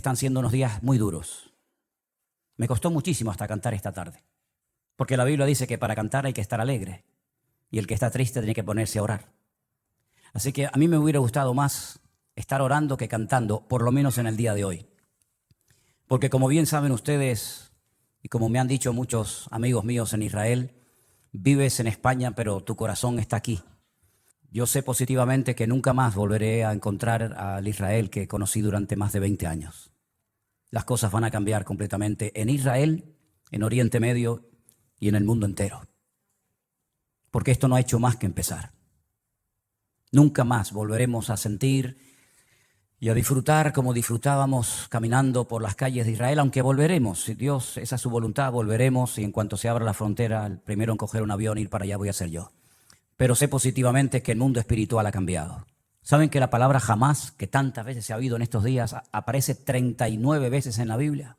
están siendo unos días muy duros. Me costó muchísimo hasta cantar esta tarde, porque la Biblia dice que para cantar hay que estar alegre y el que está triste tiene que ponerse a orar. Así que a mí me hubiera gustado más estar orando que cantando, por lo menos en el día de hoy. Porque como bien saben ustedes, y como me han dicho muchos amigos míos en Israel, vives en España, pero tu corazón está aquí. Yo sé positivamente que nunca más volveré a encontrar al Israel que conocí durante más de 20 años. Las cosas van a cambiar completamente en Israel, en Oriente Medio y en el mundo entero. Porque esto no ha hecho más que empezar. Nunca más volveremos a sentir y a disfrutar como disfrutábamos caminando por las calles de Israel, aunque volveremos, si Dios, esa es su voluntad, volveremos y en cuanto se abra la frontera, el primero en coger un avión e ir para allá voy a ser yo. Pero sé positivamente que el mundo espiritual ha cambiado. ¿Saben que la palabra jamás, que tantas veces se ha oído en estos días, aparece 39 veces en la Biblia?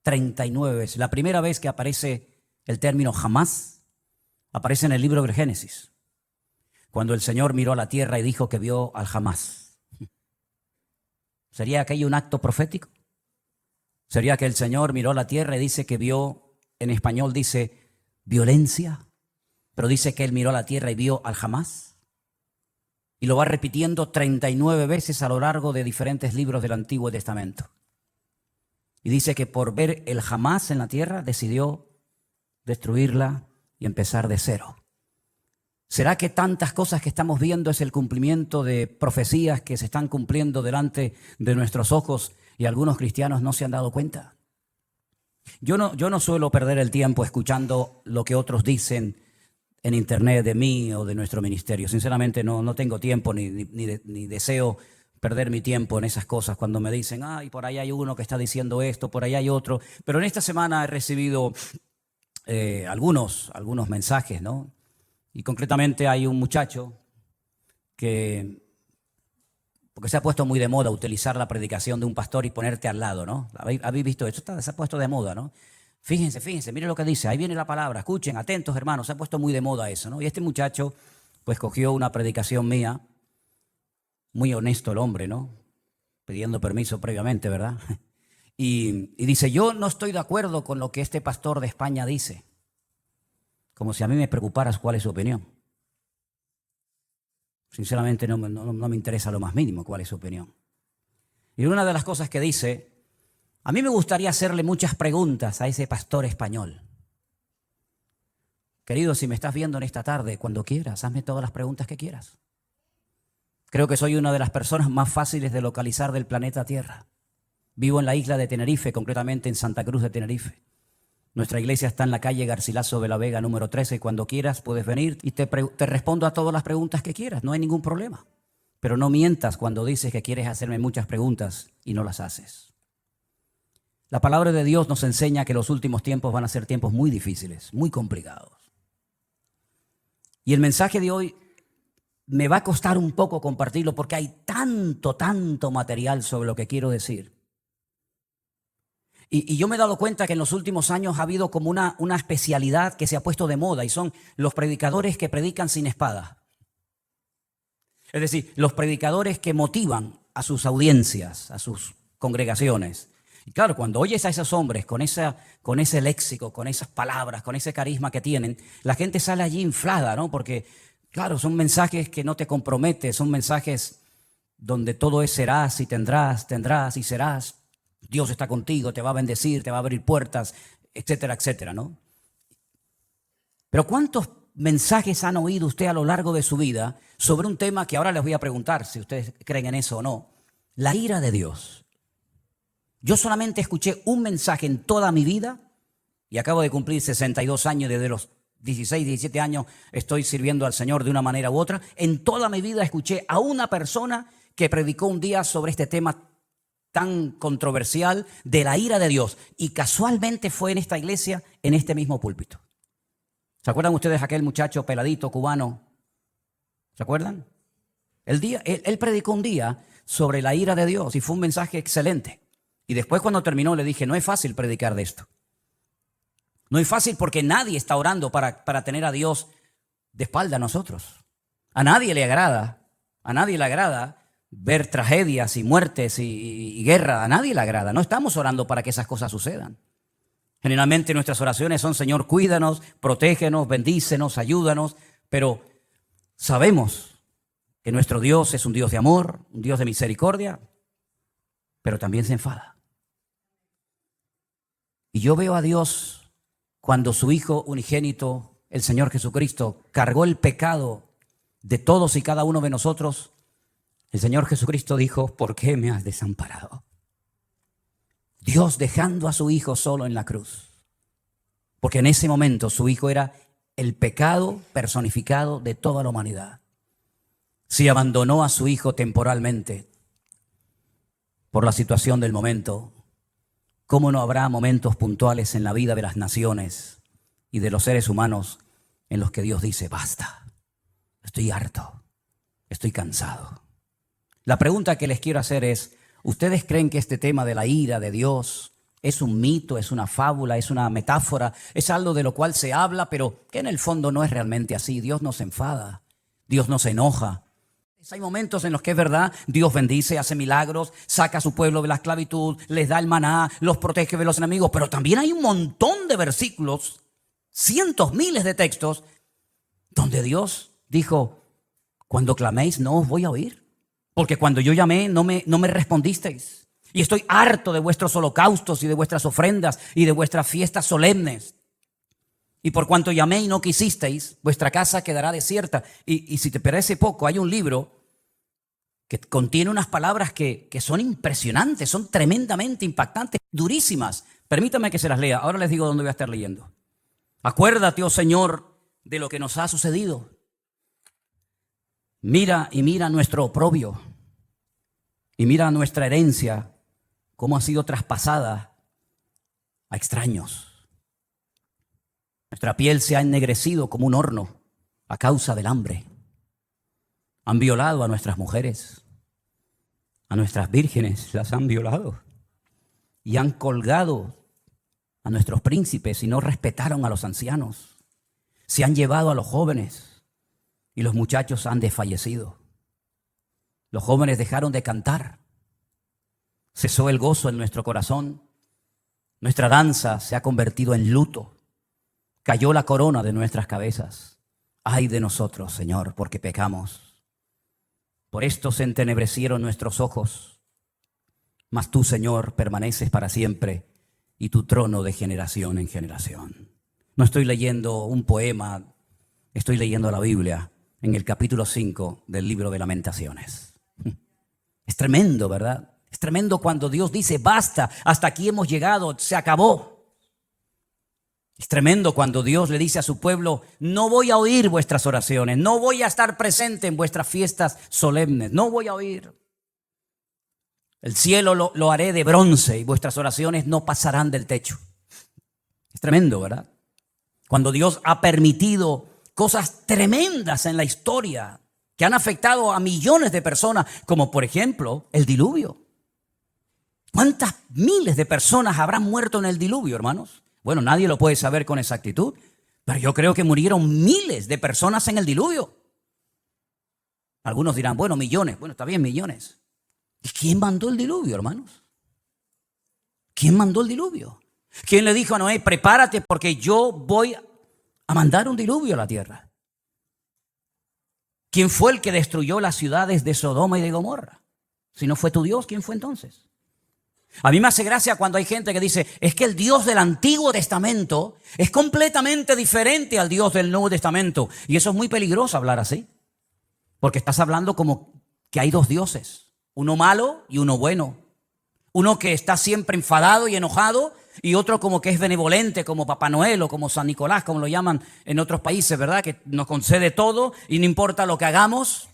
39 veces. La primera vez que aparece el término jamás, aparece en el libro de Génesis, cuando el Señor miró a la tierra y dijo que vio al jamás. ¿Sería aquello un acto profético? ¿Sería que el Señor miró a la tierra y dice que vio, en español dice violencia, pero dice que Él miró a la tierra y vio al jamás? Y lo va repitiendo 39 veces a lo largo de diferentes libros del Antiguo Testamento. Y dice que por ver el jamás en la tierra decidió destruirla y empezar de cero. ¿Será que tantas cosas que estamos viendo es el cumplimiento de profecías que se están cumpliendo delante de nuestros ojos y algunos cristianos no se han dado cuenta? Yo no suelo perder el tiempo escuchando lo que otros dicen en internet de mí o de nuestro ministerio. Sinceramente no tengo tiempo ni deseo perder mi tiempo en esas cosas cuando me dicen, ay, por ahí hay uno que está diciendo esto, por ahí hay otro. Pero en esta semana he recibido algunos mensajes, ¿no? Y concretamente hay un muchacho que, porque se ha puesto muy de moda utilizar la predicación de un pastor y ponerte al lado, ¿no? ¿Habéis visto esto? Se ha puesto de moda, ¿no? Fíjense, miren lo que dice, ahí viene la palabra, escuchen, atentos hermanos, se ha puesto muy de moda eso, ¿no? Y este muchacho pues cogió una predicación mía, muy honesto el hombre, ¿no? Pidiendo permiso previamente, ¿verdad? Y dice, yo no estoy de acuerdo con lo que este pastor de España dice. Como si a mí me preocuparas cuál es su opinión. Sinceramente no me interesa lo más mínimo cuál es su opinión. Y una de las cosas que dice, a mí me gustaría hacerle muchas preguntas a ese pastor español. Querido, si me estás viendo en esta tarde, cuando quieras, hazme todas las preguntas que quieras. Creo que soy una de las personas más fáciles de localizar del planeta Tierra. Vivo en la isla de Tenerife, concretamente en Santa Cruz de Tenerife. Nuestra iglesia está en la calle Garcilaso de la Vega número 13. Cuando quieras puedes venir y te respondo a todas las preguntas que quieras. No hay ningún problema. Pero no mientas cuando dices que quieres hacerme muchas preguntas y no las haces. La palabra de Dios nos enseña que los últimos tiempos van a ser tiempos muy difíciles, muy complicados. Y el mensaje de hoy me va a costar un poco compartirlo porque hay tanto material sobre lo que quiero decir. Y yo me he dado cuenta que en los últimos años ha habido como una especialidad que se ha puesto de moda y son los predicadores que predican sin espada. Es decir, los predicadores que motivan a sus audiencias, a sus congregaciones. Y claro, cuando oyes a esos hombres con ese léxico, con esas palabras, con ese carisma que tienen, la gente sale allí inflada, ¿no? Porque, claro, son mensajes que no te comprometen, son mensajes donde todo es serás y tendrás y serás. Dios está contigo, te va a bendecir, te va a abrir puertas, etcétera, etcétera, ¿no? Pero ¿cuántos mensajes han oído usted a lo largo de su vida sobre un tema que ahora les voy a preguntar si ustedes creen en eso o no? La ira de Dios. Yo solamente escuché un mensaje en toda mi vida y acabo de cumplir 62 años, desde los 16, 17 años estoy sirviendo al Señor de una manera u otra. En toda mi vida escuché a una persona que predicó un día sobre este tema tan controversial de la ira de Dios. Y casualmente fue en esta iglesia, en este mismo púlpito. ¿Se acuerdan ustedes de aquel muchacho peladito cubano? ¿Se acuerdan? Él predicó un día sobre la ira de Dios y fue un mensaje excelente. Y después cuando terminó le dije, no es fácil predicar de esto. No es fácil porque nadie está orando para tener a Dios de espalda a nosotros. A nadie le agrada ver tragedias y muertes y guerra. A nadie le agrada. No estamos orando para que esas cosas sucedan. Generalmente nuestras oraciones son: Señor, cuídanos, protégenos, bendícenos, ayúdanos. Pero sabemos que nuestro Dios es un Dios de amor, un Dios de misericordia, pero también se enfada. Y yo veo a Dios cuando su Hijo unigénito, el Señor Jesucristo, cargó el pecado de todos y cada uno de nosotros. El Señor Jesucristo dijo: ¿por qué me has desamparado? Dios dejando a su Hijo solo en la cruz. Porque en ese momento su Hijo era el pecado personificado de toda la humanidad. Si abandonó a su Hijo temporalmente por la situación del momento, ¿cómo no habrá momentos puntuales en la vida de las naciones y de los seres humanos en los que Dios dice: basta, estoy harto, estoy cansado? La pregunta que les quiero hacer es: ¿ustedes creen que este tema de la ira de Dios es un mito, es una fábula, es una metáfora, es algo de lo cual se habla, pero que en el fondo no es realmente así? Dios no se enfada, Dios no se enoja. Hay momentos en los que es verdad, Dios bendice, hace milagros, saca a su pueblo de la esclavitud, les da el maná, los protege de los enemigos, pero también hay un montón de versículos, cientos, miles de textos, donde Dios dijo: cuando claméis no os voy a oír, porque cuando yo llamé no me respondisteis, y estoy harto de vuestros holocaustos y de vuestras ofrendas y de vuestras fiestas solemnes. Y por cuanto llamé y no quisisteis, vuestra casa quedará desierta. Y si te parece poco, hay un libro que contiene unas palabras que son impresionantes, son tremendamente impactantes, durísimas. Permítame que se las lea. Ahora les digo dónde voy a estar leyendo. Acuérdate, oh Señor, de lo que nos ha sucedido. Mira nuestro oprobio. Y mira nuestra herencia, cómo ha sido traspasada a extraños. Nuestra piel se ha ennegrecido como un horno a causa del hambre. Han violado a nuestras mujeres, a nuestras vírgenes las han violado. Y han colgado a nuestros príncipes y no respetaron a los ancianos. Se han llevado a los jóvenes y los muchachos han desfallecido. Los jóvenes dejaron de cantar. Cesó el gozo en nuestro corazón. Nuestra danza se ha convertido en luto. Cayó la corona de nuestras cabezas. Ay de nosotros, Señor, porque pecamos. Por esto se entenebrecieron nuestros ojos. Mas tú, Señor, permaneces para siempre, y tu trono de generación en generación. No estoy leyendo un poema, estoy leyendo la Biblia en el capítulo 5 del libro de Lamentaciones. Es tremendo, ¿verdad? Es tremendo cuando Dios dice: basta, hasta aquí hemos llegado, se acabó. Es tremendo cuando Dios le dice a su pueblo: no voy a oír vuestras oraciones, no voy a estar presente en vuestras fiestas solemnes, no voy a oír. El cielo lo haré de bronce y vuestras oraciones no pasarán del techo. Es tremendo, ¿verdad? Cuando Dios ha permitido cosas tremendas en la historia que han afectado a millones de personas, como por ejemplo el diluvio. ¿Cuántas miles de personas habrán muerto en el diluvio, hermanos? Bueno, nadie lo puede saber con exactitud, pero yo creo que murieron miles de personas en el diluvio. Algunos dirán: bueno, millones. Bueno, está bien, millones. ¿Y quién mandó el diluvio, hermanos? ¿Quién mandó el diluvio? ¿Quién le dijo a Noé: prepárate porque yo voy a mandar un diluvio a la tierra? ¿Quién fue el que destruyó las ciudades de Sodoma y de Gomorra? Si no fue tu Dios, ¿quién fue entonces? A mí me hace gracia cuando hay gente que dice: es que el Dios del Antiguo Testamento es completamente diferente al Dios del Nuevo Testamento. Y eso es muy peligroso hablar así, porque estás hablando como que hay dos dioses, uno malo y uno bueno. Uno que está siempre enfadado y enojado, y otro como que es benevolente, como Papá Noel o como San Nicolás, como lo llaman en otros países, ¿verdad? Que nos concede todo y no importa lo que hagamos.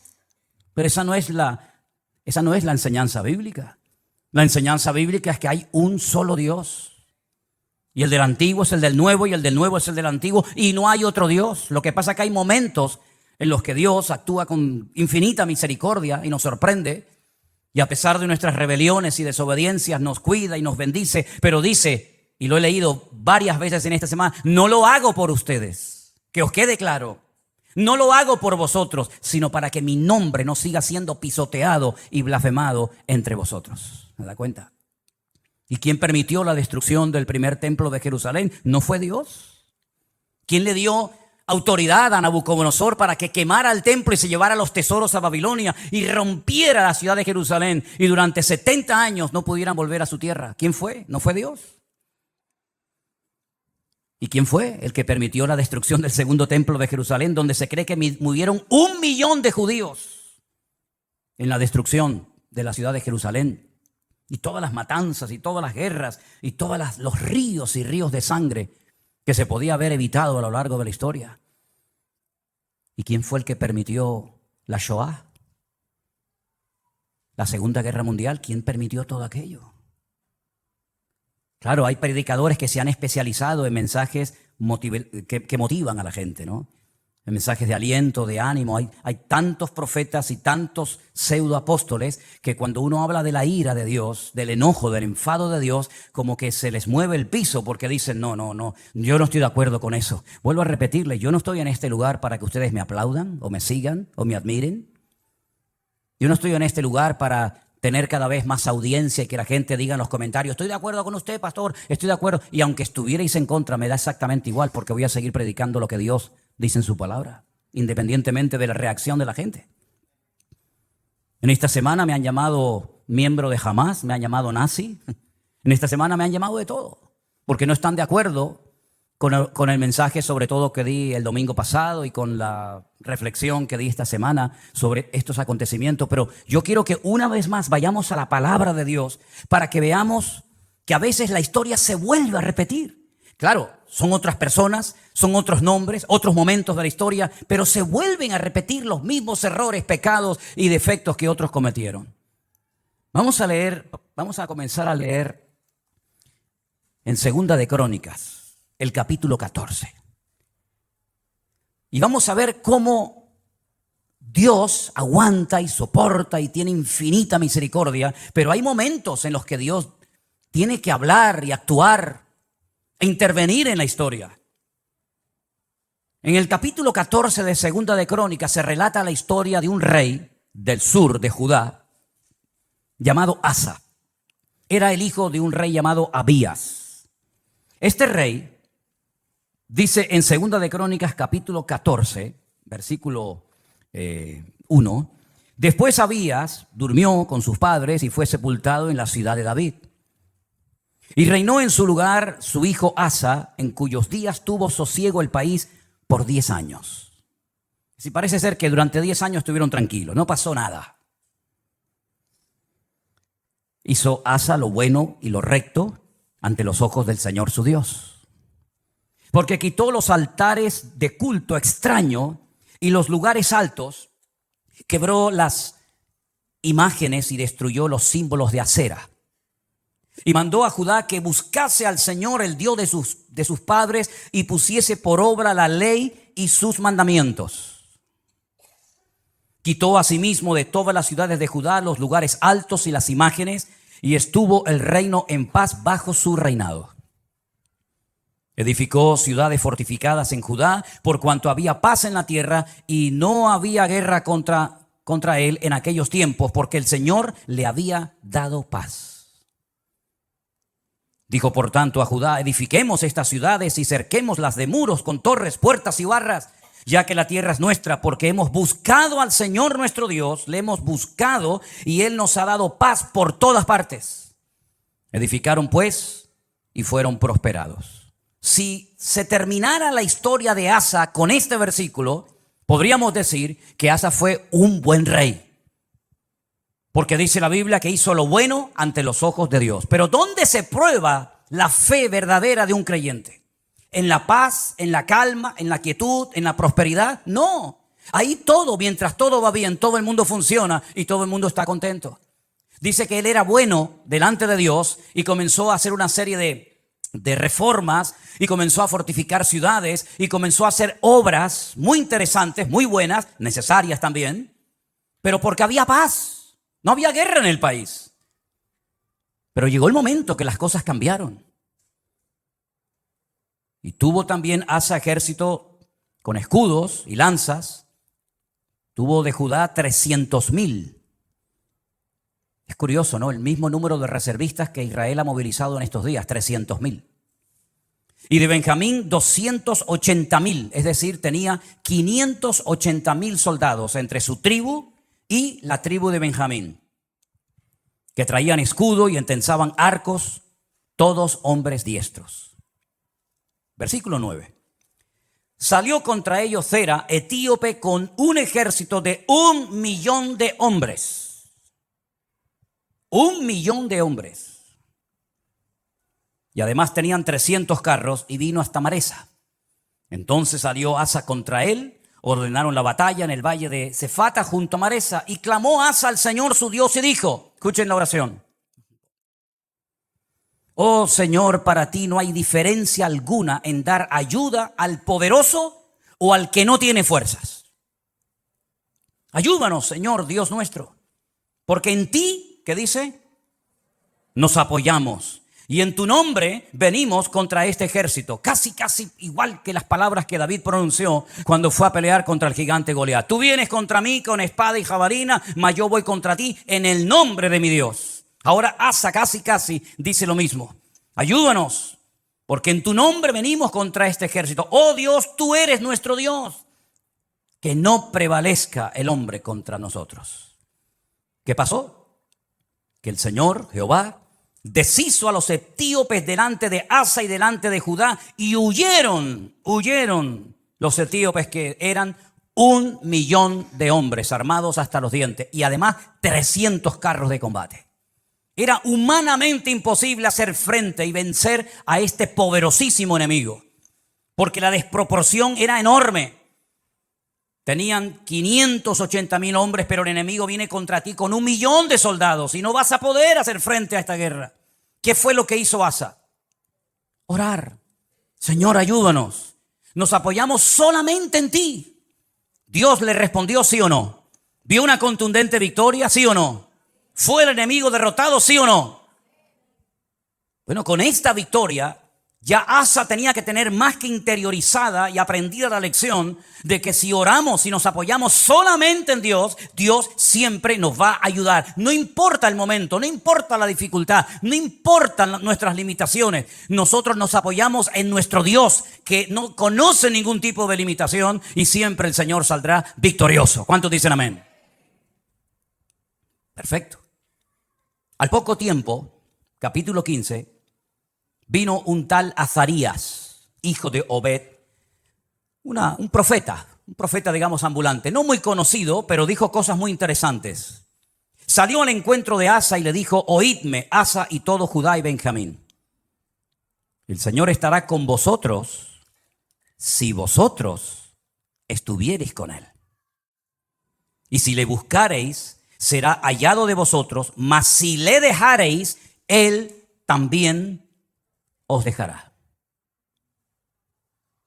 Pero esa no es la enseñanza bíblica. La enseñanza bíblica es que hay un solo Dios. Y el del antiguo es el del nuevo, y el del nuevo es el del antiguo, y no hay otro Dios. Lo que pasa es que hay momentos en los que Dios actúa con infinita misericordia y nos sorprende. Y a pesar de nuestras rebeliones y desobediencias nos cuida y nos bendice. Pero dice, y lo he leído varias veces en esta semana: no lo hago por ustedes. Que os quede claro. No lo hago por vosotros, sino para que mi nombre no siga siendo pisoteado y blasfemado entre vosotros. ¿Se da cuenta? ¿Y quién permitió la destrucción del primer templo de Jerusalén? ¿No fue Dios? ¿Quién le dio autoridad a Nabucodonosor para que quemara el templo y se llevara los tesoros a Babilonia y rompiera la ciudad de Jerusalén y durante 70 años no pudieran volver a su tierra? ¿Quién fue? ¿No fue Dios? ¿Y quién fue el que permitió la destrucción del segundo templo de Jerusalén, donde se cree que murieron 1 millón de judíos en la destrucción de la ciudad de Jerusalén? Y todas las matanzas y todas las guerras y todos los ríos y ríos de sangre que se podía haber evitado a lo largo de la historia. ¿Y quién fue el que permitió la Shoah? La Segunda Guerra Mundial. ¿Quién permitió todo aquello? Claro, hay predicadores que se han especializado en mensajes que motivan a la gente, ¿no? En mensajes de aliento, de ánimo. Hay tantos profetas y tantos pseudoapóstoles que cuando uno habla de la ira de Dios, del enojo, del enfado de Dios, como que se les mueve el piso porque dicen, no, yo no estoy de acuerdo con eso. Vuelvo a repetirle, yo no estoy en este lugar para que ustedes me aplaudan o me sigan o me admiren. Yo no estoy en este lugar para tener cada vez más audiencia y que la gente diga en los comentarios, estoy de acuerdo con usted, pastor, estoy de acuerdo. Y aunque estuvierais en contra, me da exactamente igual porque voy a seguir predicando lo que Dios dice en su palabra, independientemente de la reacción de la gente. En esta semana me han llamado miembro de Hamas, me han llamado nazi. En esta semana me han llamado de todo, porque no están de acuerdo con el mensaje sobre todo que di el domingo pasado y con la reflexión que di esta semana sobre estos acontecimientos. Pero yo quiero que una vez más vayamos a la palabra de Dios para que veamos que a veces la historia se vuelve a repetir. Claro, son otras personas, son otros nombres, otros momentos de la historia, pero se vuelven a repetir los mismos errores, pecados y defectos que otros cometieron. Vamos a comenzar a leer en Segunda de Crónicas, el capítulo 14. Y vamos a ver cómo Dios aguanta y soporta y tiene infinita misericordia, pero hay momentos en los que Dios tiene que hablar y actuar e intervenir en la historia. En el capítulo 14 de Segunda de Crónicas se relata la historia de un rey del sur de Judá llamado Asa. Era el hijo de un rey llamado Abías. Este rey dice en Segunda de Crónicas capítulo 14, versículo 1, después Abías durmió con sus padres y fue sepultado en la ciudad de David. Y reinó en su lugar su hijo Asa, en cuyos días tuvo sosiego el país por 10 años. Sí, parece ser que durante 10 años estuvieron tranquilos, no pasó nada. Hizo Asa lo bueno y lo recto ante los ojos del Señor su Dios. Porque quitó los altares de culto extraño y los lugares altos, quebró las imágenes y destruyó los símbolos de Acera. Y mandó a Judá que buscase al Señor, el Dios de sus padres, y pusiese por obra la ley y sus mandamientos. Quitó asimismo de todas las ciudades de Judá los lugares altos y las imágenes, y estuvo el reino en paz bajo su reinado. Edificó ciudades fortificadas en Judá, por cuanto había paz en la tierra y no había guerra contra él en aquellos tiempos, porque el Señor le había dado paz. Dijo por tanto a Judá, edifiquemos estas ciudades y cerquémoslas de muros con torres, puertas y barras, ya que la tierra es nuestra, porque hemos buscado al Señor nuestro Dios, le hemos buscado y Él nos ha dado paz por todas partes. Edificaron pues y fueron prosperados. Si se terminara la historia de Asa con este versículo, podríamos decir que Asa fue un buen rey. Porque dice la Biblia que hizo lo bueno ante los ojos de Dios. Pero ¿dónde se prueba la fe verdadera de un creyente? ¿En la paz, en la calma, en la quietud, en la prosperidad? No. Ahí todo, mientras todo va bien, todo el mundo funciona y todo el mundo está contento. Dice que él era bueno delante de Dios y comenzó a hacer una serie de reformas y comenzó a fortificar ciudades y comenzó a hacer obras muy interesantes, muy buenas, necesarias también, pero porque había paz. No había guerra en el país. Pero llegó el momento que las cosas cambiaron. Y tuvo también Asa ejército con escudos y lanzas. Tuvo de Judá 300,000. Es curioso, ¿no? El mismo número de reservistas que Israel ha movilizado en estos días, 300,000. Y de Benjamín, 280,000. Es decir, tenía 580,000 soldados entre su tribu y la tribu de Benjamín, que traían escudo y entensaban arcos, todos hombres diestros. Versículo 9. Salió contra ellos Zera, etíope, con un ejército de 1,000,000 de hombres. 1,000,000 de hombres. Y además tenían 300 carros y vino hasta Maresa. Entonces salió Asa contra él, ordenaron la batalla en el valle de Cefata junto a Maresa, y clamó Asa al Señor su Dios y dijo, escuchen la oración: oh Señor, para ti no hay diferencia alguna en dar ayuda al poderoso o al que no tiene fuerzas. Ayúdanos, Señor Dios nuestro, porque en ti, ¿qué dice? Nos apoyamos. Y en tu nombre venimos contra este ejército. Casi igual que las palabras que David pronunció cuando fue a pelear contra el gigante Goliat. Tú vienes contra mí con espada y jabalina, mas yo voy contra ti en el nombre de mi Dios. Ahora Asa casi dice lo mismo. Ayúdanos, porque en tu nombre venimos contra este ejército. Oh Dios, tú eres nuestro Dios. Que no prevalezca el hombre contra nosotros. ¿Qué pasó? Que el Señor, Jehová, deshizo a los etíopes delante de Asa y delante de Judá, y huyeron los etíopes, que eran 1,000,000 de hombres armados hasta los dientes, y además 300 carros de combate. Era humanamente imposible hacer frente y vencer a este poderosísimo enemigo, porque la desproporción era enorme. Tenían 580,000 hombres, pero el enemigo viene contra ti con 1,000,000 de soldados y no vas a poder hacer frente a esta guerra. ¿Qué fue lo que hizo Asa? Orar. Señor, ayúdanos. Nos apoyamos solamente en ti. Dios le respondió, ¿sí o no? ¿Vio una contundente victoria? ¿Sí o no? ¿Fue el enemigo derrotado? ¿Sí o no? Bueno, con esta victoria ya Asa tenía que tener más que interiorizada y aprendida la lección de que si oramos y nos apoyamos solamente en Dios, Dios siempre nos va a ayudar. No importa el momento, no importa la dificultad, no importan nuestras limitaciones. Nosotros nos apoyamos en nuestro Dios, que no conoce ningún tipo de limitación, y siempre el Señor saldrá victorioso. ¿Cuántos dicen amén? Perfecto. Al poco tiempo, capítulo 15, vino un tal Azarías, hijo de Obed, un profeta, digamos ambulante, no muy conocido, pero dijo cosas muy interesantes. Salió al encuentro de Asa y le dijo, oídme, Asa y todo Judá y Benjamín. El Señor estará con vosotros si vosotros estuviereis con él. Y si le buscareis, será hallado de vosotros, mas si le dejareis, él también os dejará.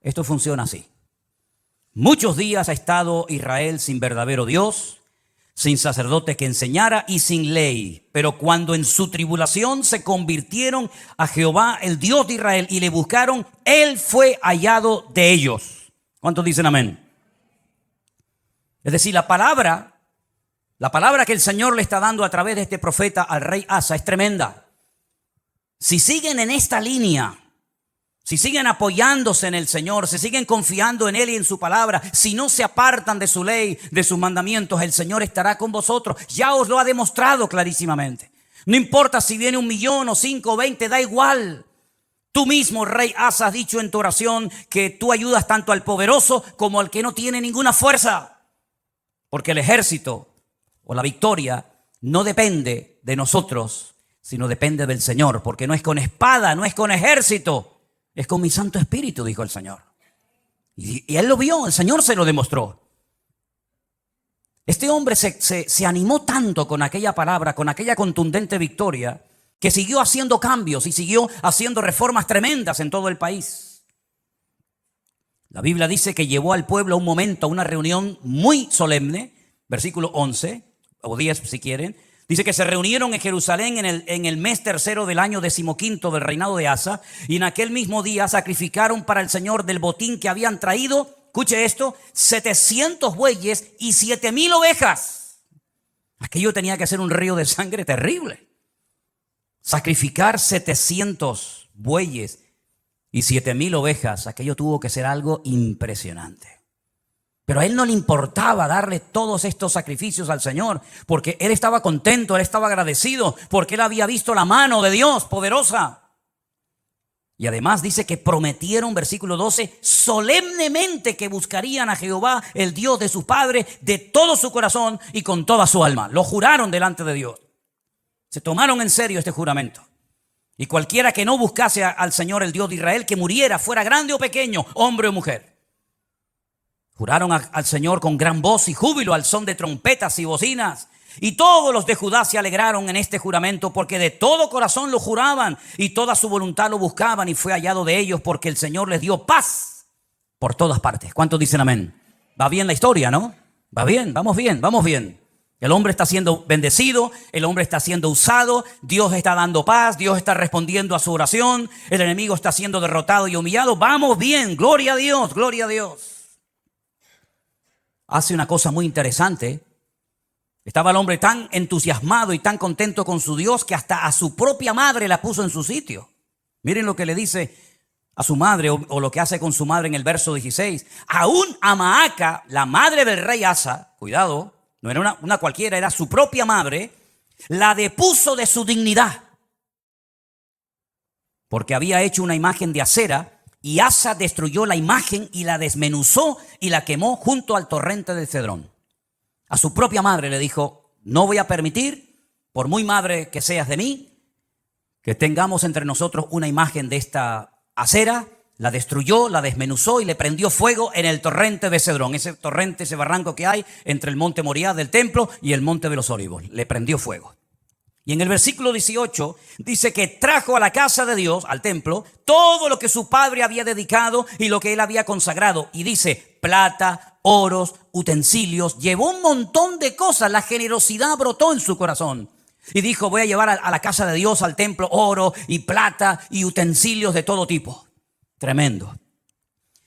Esto funciona así. Muchos días ha estado Israel sin verdadero Dios, sin sacerdote que enseñara y sin ley. Pero cuando en su tribulación se convirtieron a Jehová, el Dios de Israel, y le buscaron, él fue hallado de ellos. ¿Cuántos dicen amén? Es decir, la palabra que el Señor le está dando a través de este profeta al rey Asa es tremenda. Si siguen en esta línea, si siguen apoyándose en el Señor, si siguen confiando en Él y en su palabra, si no se apartan de su ley, de sus mandamientos, el Señor estará con vosotros. Ya os lo ha demostrado clarísimamente. No importa si viene 1,000,000 o 5 o 20, da igual. Tú mismo, rey Asa, has dicho en tu oración que tú ayudas tanto al poderoso como al que no tiene ninguna fuerza. Porque el ejército o la victoria no depende de nosotros, sino depende del Señor, porque no es con espada, no es con ejército, es con mi Santo Espíritu, dijo el Señor. Y él lo vio, el Señor se lo demostró. Este hombre se animó tanto con aquella palabra, con aquella contundente victoria, que siguió haciendo cambios y siguió haciendo reformas tremendas en todo el país. La Biblia dice que llevó al pueblo a un momento, a una reunión muy solemne, versículo 11, o 10 si quieren. Dice que se reunieron en Jerusalén en el mes tercero del año 15 del reinado de Asa, y en aquel mismo día sacrificaron para el Señor del botín que habían traído escuche esto, 700 bueyes y 7,000 ovejas. Aquello tenía que ser un río de sangre terrible. Sacrificar 700 bueyes y 7,000 ovejas, aquello tuvo que ser algo impresionante. Pero a él no le importaba darle todos estos sacrificios al Señor, porque él estaba contento, él estaba agradecido, porque él había visto la mano de Dios poderosa. Y además dice que prometieron, versículo 12, solemnemente que buscarían a Jehová, el Dios de su padre, de todo su corazón y con toda su alma. Lo juraron delante de Dios. Se tomaron en serio este juramento. Y cualquiera que no buscase al Señor, el Dios de Israel, que muriera, fuera grande o pequeño, hombre o mujer. Juraron al Señor con gran voz y júbilo al son de trompetas y bocinas. Y todos los de Judá se alegraron en este juramento, porque de todo corazón lo juraban y toda su voluntad lo buscaban, y fue hallado de ellos, porque el Señor les dio paz por todas partes. ¿Cuántos dicen amén? Va bien la historia, ¿no? Va bien, vamos bien, vamos bien. El hombre está siendo bendecido, el hombre está siendo usado, Dios está dando paz, Dios está respondiendo a su oración, el enemigo está siendo derrotado y humillado. Vamos bien, gloria a Dios, gloria a Dios. Hace una cosa muy interesante. Estaba el hombre tan entusiasmado y tan contento con su Dios que hasta a su propia madre la puso en su sitio. Miren lo que le dice a su madre, o lo que hace con su madre en el verso 16. Aún a Maaca, la madre del rey Asa, cuidado, no era una cualquiera, era su propia madre, la depuso de su dignidad, porque había hecho una imagen de acera. Y Asa destruyó la imagen y la desmenuzó y la quemó junto al torrente de Cedrón. A su propia madre le dijo: no voy a permitir, por muy madre que seas de mí, que tengamos entre nosotros una imagen de esta acera. La destruyó, la desmenuzó y le prendió fuego en el torrente de Cedrón. Ese torrente, ese barranco que hay entre el monte Moriah del templo y el monte de los Olivos. Le prendió fuego. Y en el versículo 18 dice que trajo a la casa de Dios, al templo, todo lo que su padre había dedicado y lo que él había consagrado. Y dice: plata, oros, utensilios, llevó un montón de cosas. La generosidad brotó en su corazón. Y dijo: voy a llevar a la casa de Dios, al templo, oro y plata y utensilios de todo tipo. Tremendo.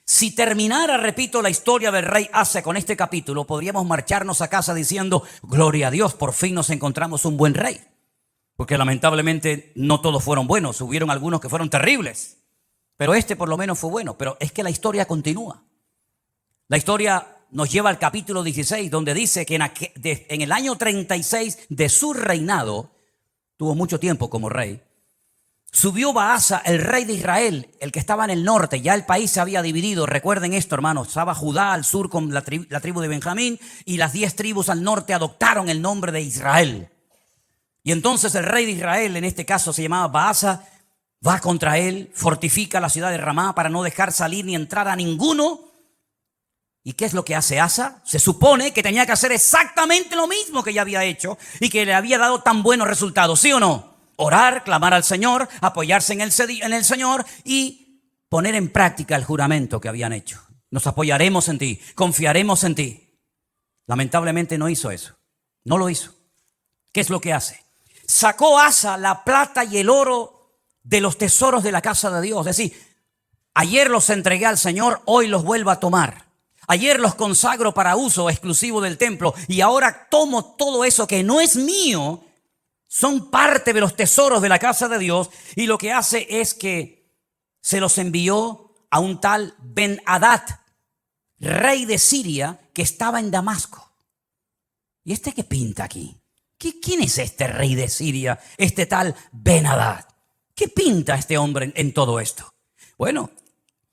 Si terminara, repito, la historia del rey Asa con este capítulo, podríamos marcharnos a casa diciendo: gloria a Dios, por fin nos encontramos un buen rey. Porque lamentablemente no todos fueron buenos, hubieron algunos que fueron terribles. Pero este por lo menos fue bueno. Pero es que la historia continúa. La historia nos lleva al capítulo 16, donde dice que en el año 36 de su reinado, tuvo mucho tiempo como rey, subió Baasa, el rey de Israel, el que estaba en el norte. Ya el país se había dividido. Recuerden esto, hermanos. Estaba Judá al sur con la tribu de Benjamín, y las 10 tribus al norte adoptaron el nombre de Israel. Y entonces el rey de Israel, en este caso se llamaba Baasa, va contra él, fortifica la ciudad de Ramá para no dejar salir ni entrar a ninguno. ¿Y qué es lo que hace Asa? Se supone que tenía que hacer exactamente lo mismo que ya había hecho y que le había dado tan buenos resultados, ¿sí o no? Orar, clamar al Señor, apoyarse en el Señor y poner en práctica el juramento que habían hecho. Nos apoyaremos en ti, confiaremos en ti. Lamentablemente no hizo eso, no lo hizo. ¿Qué es lo que hace? Sacó Asa la plata y el oro de los tesoros de la casa de Dios. Es decir, ayer los entregué al Señor, hoy los vuelvo a tomar. Ayer los consagro para uso exclusivo del templo y ahora tomo todo eso que no es mío. Son parte de los tesoros de la casa de Dios, y lo que hace es que se los envió a un tal Ben-Hadad, rey de Siria, que estaba en Damasco. ¿Y este qué pinta aquí? ¿Quién es este rey de Siria, este tal Ben-Hadad? ¿Qué pinta este hombre en todo esto? Bueno,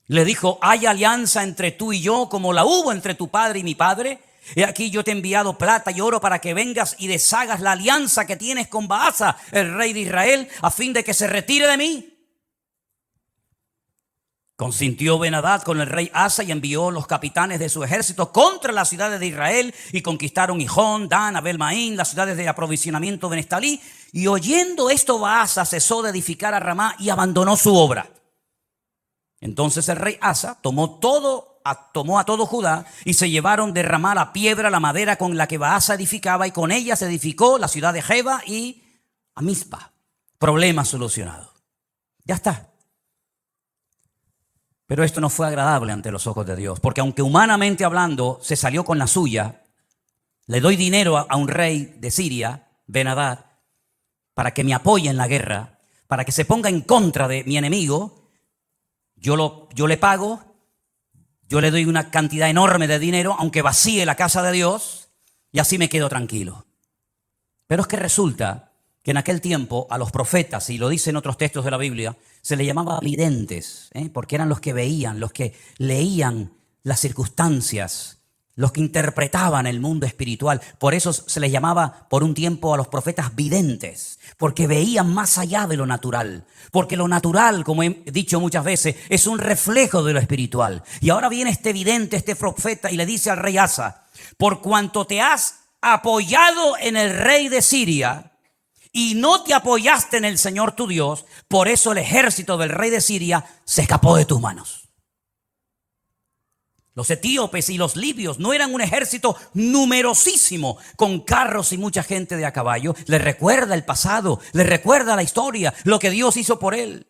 le dijo: hay alianza entre tú y yo como la hubo entre tu padre y mi padre. He aquí yo te he enviado plata y oro para que vengas y deshagas la alianza que tienes con Baasa, el rey de Israel, a fin de que se retire de mí. Consintió Ben-Hadad con el rey Asa y envió los capitanes de su ejército contra las ciudades de Israel y conquistaron Gijón, Dan, Abel-Maín, las ciudades de aprovisionamiento de Neftalí. Y oyendo esto, Baasa cesó de edificar a Ramá y abandonó su obra. Entonces el rey Asa tomó a todo Judá y se llevaron de Ramá la piedra, la madera con la que Baasa edificaba, y con ella se edificó la ciudad de Jeba y Amispa. Problema solucionado. Ya está. Pero esto no fue agradable ante los ojos de Dios, porque aunque humanamente hablando se salió con la suya, le doy dinero a un rey de Siria, Ben-Hadad, para que me apoye en la guerra, para que se ponga en contra de mi enemigo. Yo le pago, yo le doy una cantidad enorme de dinero, aunque vacíe la casa de Dios, y así me quedo tranquilo. Pero es que resulta que en aquel tiempo a los profetas, y lo dicen otros textos de la Biblia, se les llamaba videntes, porque eran los que veían, los que leían las circunstancias, los que interpretaban el mundo espiritual. Por eso se les llamaba por un tiempo a los profetas videntes, porque veían más allá de lo natural. Porque lo natural, como he dicho muchas veces, es un reflejo de lo espiritual. Y ahora viene este vidente, este profeta, y le dice al rey Asa: por cuanto te has apoyado en el rey de Siria y no te apoyaste en el Señor tu Dios, por eso el ejército del rey de Siria se escapó de tus manos. Los etíopes y los libios no eran un ejército numerosísimo con carros y mucha gente de a caballo. Les recuerda el pasado, les recuerda la historia, lo que Dios hizo por él.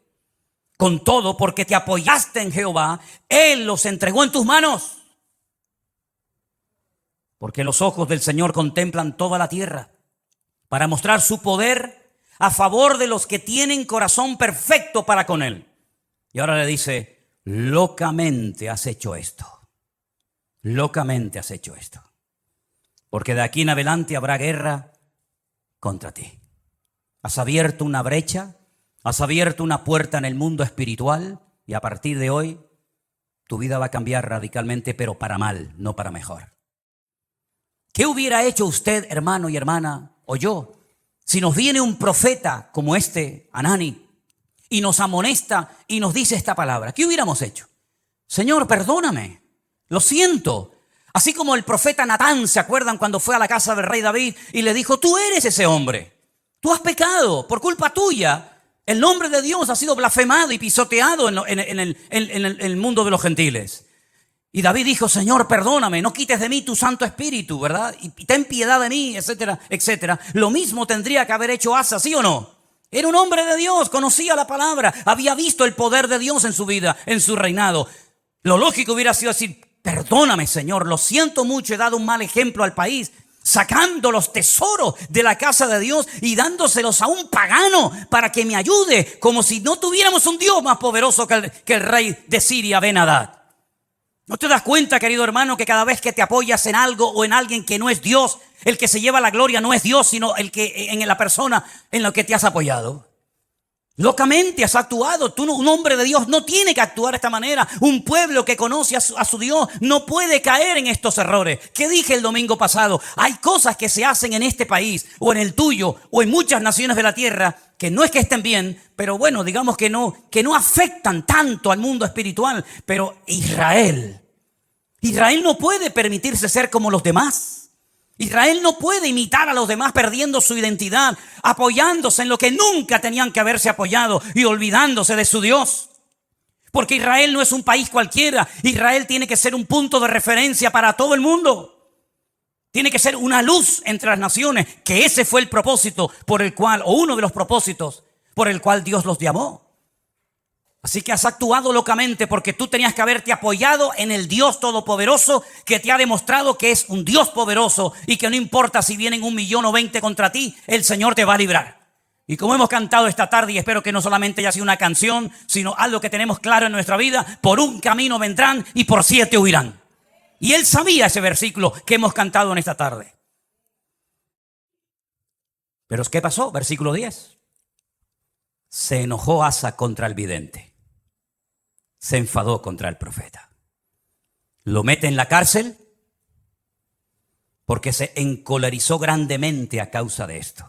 Con todo, porque te apoyaste en Jehová, Él los entregó en tus manos. Porque los ojos del Señor contemplan toda la tierra para mostrar su poder a favor de los que tienen corazón perfecto para con Él. Y ahora le dice: locamente has hecho esto. Locamente has hecho esto. Porque de aquí en adelante habrá guerra contra ti. Has abierto una brecha, has abierto una puerta en el mundo espiritual, y a partir de hoy tu vida va a cambiar radicalmente, pero para mal, no para mejor. ¿Qué hubiera hecho usted, hermano y hermana, o yo, si nos viene un profeta como este, Hanani, y nos amonesta y nos dice esta palabra? ¿Qué hubiéramos hecho? Señor, perdóname, lo siento. Así como el profeta Natán, ¿se acuerdan cuando fue a la casa del rey David y le dijo: tú eres ese hombre, tú has pecado, por culpa tuya el nombre de Dios ha sido blasfemado y pisoteado en el mundo de los gentiles? Y David dijo: Señor, perdóname, no quites de mí tu Santo Espíritu, ¿verdad? Y ten piedad de mí, etcétera, etcétera. Lo mismo tendría que haber hecho Asa, ¿sí o no? Era un hombre de Dios, conocía la palabra, había visto el poder de Dios en su vida, en su reinado. Lo lógico hubiera sido decir: perdóname, Señor, lo siento mucho, he dado un mal ejemplo al país, sacando los tesoros de la casa de Dios y dándoselos a un pagano para que me ayude, como si no tuviéramos un Dios más poderoso que el rey de Siria, Ben-Hadad. ¿No te das cuenta, querido hermano, que cada vez que te apoyas en algo o en alguien que no es Dios, el que se lleva la gloria no es Dios, sino el que en la persona en la que te has apoyado? Locamente has actuado. Un hombre de Dios no tiene que actuar de esta manera. Un pueblo que conoce a su Dios no puede caer en estos errores. ¿Qué dije el domingo pasado? Hay cosas que se hacen en este país o en el tuyo o en muchas naciones de la tierra que no es que estén bien, pero bueno, digamos que no afectan tanto al mundo espiritual. Pero Israel no puede permitirse ser como los demás. Israel no puede imitar a los demás perdiendo su identidad, apoyándose en lo que nunca tenían que haberse apoyado y olvidándose de su Dios. Porque Israel no es un país cualquiera. Israel tiene que ser un punto de referencia para todo el mundo. Tiene que ser una luz entre las naciones, que ese fue el propósito por el cual, o uno de los propósitos por el cual Dios los llamó. Así que has actuado locamente porque tú tenías que haberte apoyado en el Dios Todopoderoso, que te ha demostrado que es un Dios poderoso y que no importa si vienen 1,000,000 o 20 contra ti, el Señor te va a librar. Y como hemos cantado esta tarde, y espero que no solamente haya sido una canción, sino algo que tenemos claro en nuestra vida: por un camino vendrán y por 7 huirán. Y él sabía ese versículo que hemos cantado en esta tarde. Pero ¿qué pasó? Versículo 10. Se enojó Asa contra el vidente. Se enfadó contra el profeta. Lo mete en la cárcel porque se encolerizó grandemente a causa de esto.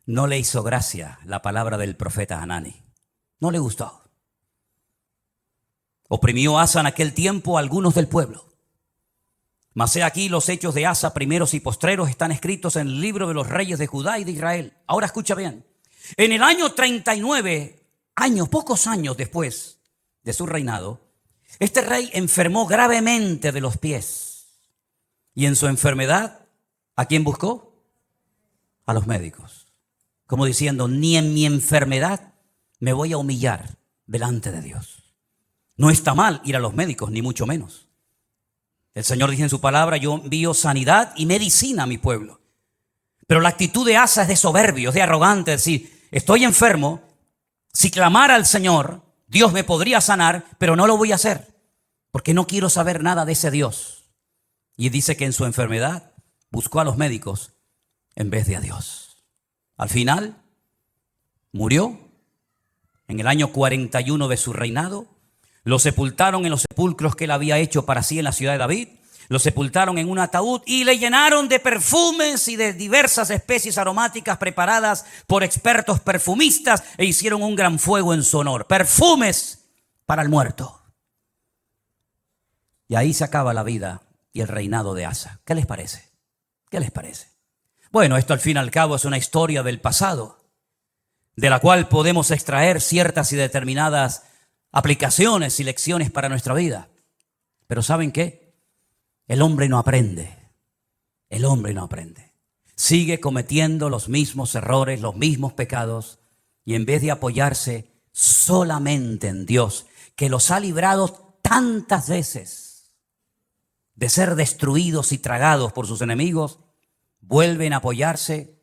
No le hizo gracia la palabra del profeta Hanani. No le gustó. Oprimió Asa en aquel tiempo a algunos del pueblo. Mas he aquí los hechos de Asa, primeros y postreros, están escritos en el libro de los reyes de Judá y de Israel. Ahora escucha bien. En el año 39, pocos años después de su reinado, este rey enfermó gravemente de los pies. Y en su enfermedad, ¿a quién buscó? A los médicos. Como diciendo: ni en mi enfermedad me voy a humillar delante de Dios. No está mal ir a los médicos, ni mucho menos. El Señor dice en su palabra: yo envío sanidad y medicina a mi pueblo. Pero la actitud de Asa es de soberbio, es de arrogante, es decir, estoy enfermo, si clamara al Señor, Dios me podría sanar, pero no lo voy a hacer, porque no quiero saber nada de ese Dios. Y dice que en su enfermedad buscó a los médicos en vez de a Dios. Al final, murió en el año 41 de su reinado. Lo sepultaron en los sepulcros que él había hecho para sí en la ciudad de David. Lo sepultaron en un ataúd y le llenaron de perfumes y de diversas especies aromáticas preparadas por expertos perfumistas e hicieron un gran fuego en su honor. Perfumes para el muerto. Y ahí se acaba la vida y el reinado de Asa. ¿Qué les parece? ¿Qué les parece? Bueno, esto al fin y al cabo es una historia del pasado, de la cual podemos extraer ciertas y determinadas aplicaciones y lecciones para nuestra vida. Pero ¿saben qué? El hombre no aprende. El hombre no aprende. Sigue cometiendo los mismos errores, los mismos pecados, y en vez de apoyarse solamente en Dios, que los ha librado tantas veces de ser destruidos y tragados por sus enemigos, vuelven a apoyarse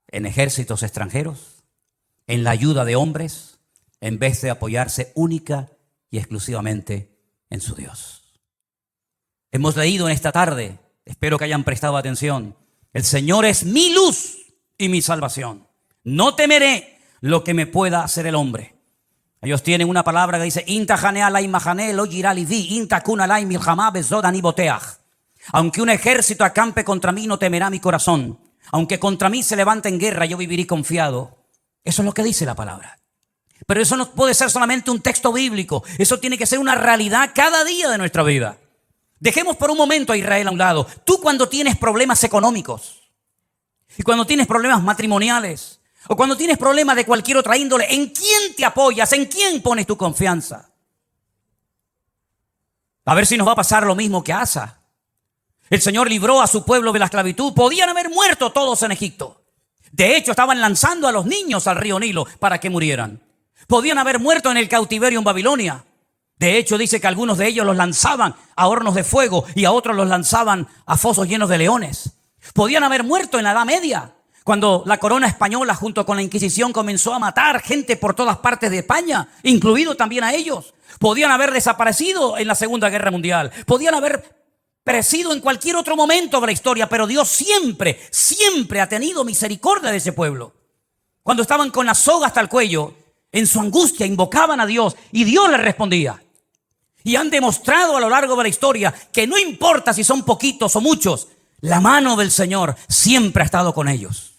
en ejércitos extranjeros, en la ayuda de hombres, en vez de apoyarse única y exclusivamente en su Dios. Hemos leído en esta tarde, espero que hayan prestado atención: el Señor es mi luz y mi salvación. No temeré lo que me pueda hacer el hombre. Ellos tienen una palabra que dice: aunque un ejército acampe contra mí, no temerá mi corazón. Aunque contra mí se levante en guerra, yo viviré confiado. Eso es lo que dice la palabra. Pero eso no puede ser solamente un texto bíblico. Eso tiene que ser una realidad cada día de nuestra vida. Dejemos por un momento a Israel a un lado. Tú, cuando tienes problemas económicos, y cuando tienes problemas matrimoniales, o cuando tienes problemas de cualquier otra índole, ¿en quién te apoyas? ¿En quién pones tu confianza? A ver si nos va a pasar lo mismo que a Asa. El Señor libró a su pueblo de la esclavitud. Podían haber muerto todos en Egipto. De hecho, estaban lanzando a los niños al río Nilo para que murieran. Podían haber muerto en el cautiverio en Babilonia. De hecho, dice que algunos de ellos los lanzaban a hornos de fuego y a otros los lanzaban a fosos llenos de leones. Podían haber muerto en la Edad Media, cuando la corona española junto con la Inquisición comenzó a matar gente por todas partes de España, incluido también a ellos. Podían haber desaparecido en la Segunda Guerra Mundial. Podían haber perecido en cualquier otro momento de la historia, pero Dios siempre, siempre ha tenido misericordia de ese pueblo. Cuando estaban con la soga hasta el cuello, en su angustia invocaban a Dios y Dios les respondía. Y han demostrado a lo largo de la historia que no importa si son poquitos o muchos, la mano del Señor siempre ha estado con ellos.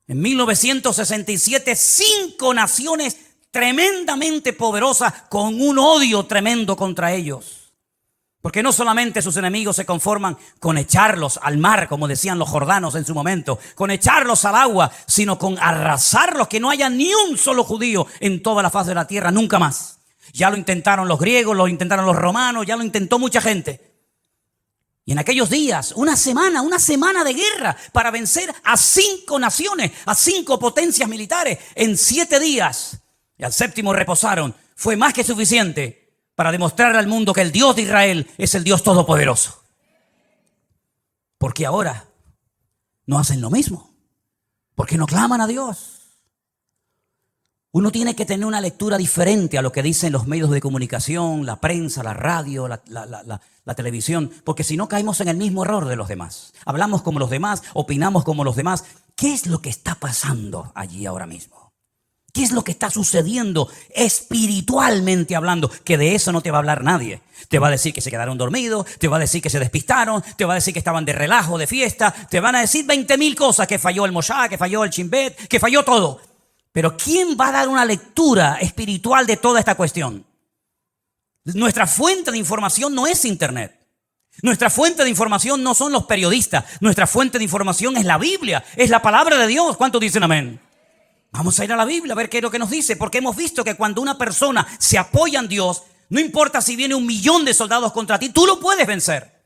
En 1967, 5 naciones tremendamente poderosas con un odio tremendo contra ellos. Porque no solamente sus enemigos se conforman con echarlos al mar, como decían los jordanos en su momento, con echarlos al agua, sino con arrasarlos, que no haya ni un solo judío en toda la faz de la tierra, nunca más. Ya lo intentaron los griegos, lo intentaron los romanos, ya lo intentó mucha gente. Y en aquellos días, una semana de guerra para vencer a 5 naciones, a 5 potencias militares en 7 días. Y al 7º reposaron. Fue más que suficiente para demostrarle al mundo que el Dios de Israel es el Dios todopoderoso. Porque ahora no hacen lo mismo. Porque no claman a Dios. Uno tiene que tener una lectura diferente a lo que dicen los medios de comunicación, la prensa, la radio, la televisión, porque si no caemos en el mismo error de los demás. Hablamos como los demás, opinamos como los demás. ¿Qué es lo que está pasando allí ahora mismo? ¿Qué es lo que está sucediendo espiritualmente hablando? Que de eso no te va a hablar nadie. Te va a decir que se quedaron dormidos, te va a decir que se despistaron, te va a decir que estaban de relajo, de fiesta, te van a decir 20.000 cosas, que falló el Moshá, que falló el Chimbet, que falló todo. Pero ¿quién va a dar una lectura espiritual de toda esta cuestión? Nuestra fuente de información no es Internet. Nuestra fuente de información no son los periodistas. Nuestra fuente de información es la Biblia, es la palabra de Dios. ¿Cuántos dicen amén? Vamos a ir a la Biblia a ver qué es lo que nos dice, porque hemos visto que cuando una persona se apoya en Dios, no importa si viene 1.000.000 de soldados contra ti, tú lo puedes vencer.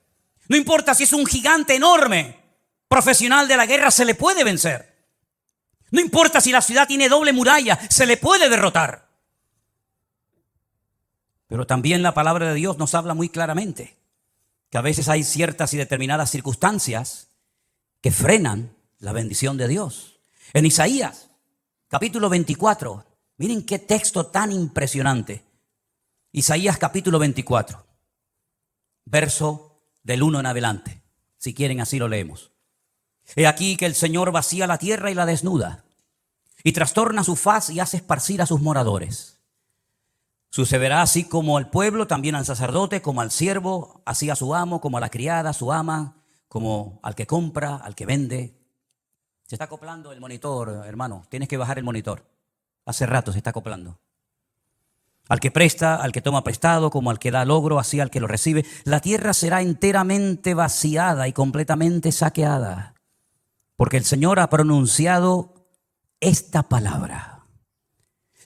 No importa si es un gigante enorme, profesional de la guerra, se le puede vencer. No importa si la ciudad tiene doble muralla, se le puede derrotar. Pero también la palabra de Dios nos habla muy claramente que a veces hay ciertas y determinadas circunstancias que frenan la bendición de Dios. En Isaías, capítulo 24, miren qué texto tan impresionante. Isaías capítulo 24, verso del 1 en adelante. Si quieren, así lo leemos. He aquí que el Señor vacía la tierra y la desnuda, y trastorna su faz y hace esparcir a sus moradores. Sucederá así como al pueblo, también al sacerdote, como al siervo, así a su amo, como a la criada, a su ama, como al que compra, al que vende. Se está acoplando el monitor, hermano. Tienes que bajar el monitor. Hace rato se está acoplando. Al que presta, al que toma prestado, como al que da logro, así al que lo recibe. La tierra será enteramente vaciada y completamente saqueada, porque el Señor ha pronunciado esta palabra.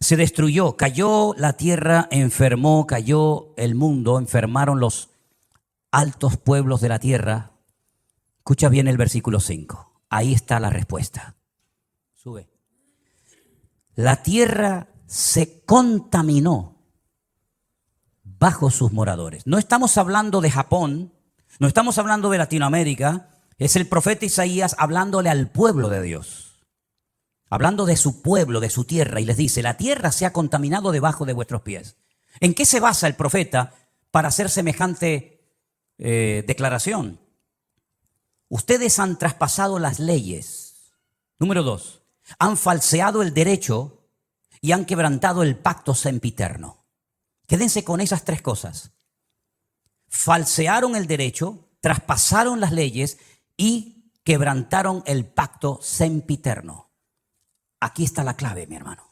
Se destruyó, cayó la tierra, enfermó, cayó el mundo, enfermaron los altos pueblos de la tierra. Escucha bien el versículo 5. Ahí está la respuesta. Sube. La tierra se contaminó bajo sus moradores. No estamos hablando de Japón, no estamos hablando de Latinoamérica. Es el profeta Isaías hablándole al pueblo de Dios. Hablando de su pueblo, de su tierra, y les dice, la tierra se ha contaminado debajo de vuestros pies. ¿En qué se basa el profeta para hacer semejante declaración? Ustedes han traspasado las leyes. Número 2, han falseado el derecho y han quebrantado el pacto sempiterno. Quédense con esas tres cosas. Falsearon el derecho, traspasaron las leyes y quebrantaron el pacto sempiterno. Aquí está la clave, mi hermano.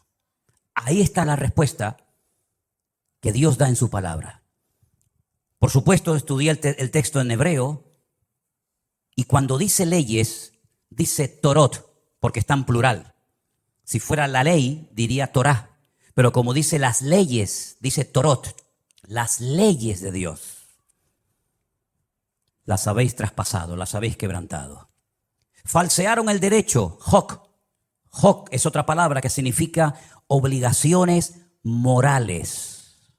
Ahí está la respuesta que Dios da en su palabra. Por supuesto, estudié el texto en hebreo, y cuando dice leyes, dice Torot, porque está en plural. Si fuera la ley, diría Torah. Pero como dice las leyes, dice Torot, las leyes de Dios. Las habéis traspasado, las habéis quebrantado. Falsearon el derecho, Hok. Hok es otra palabra que significa obligaciones morales,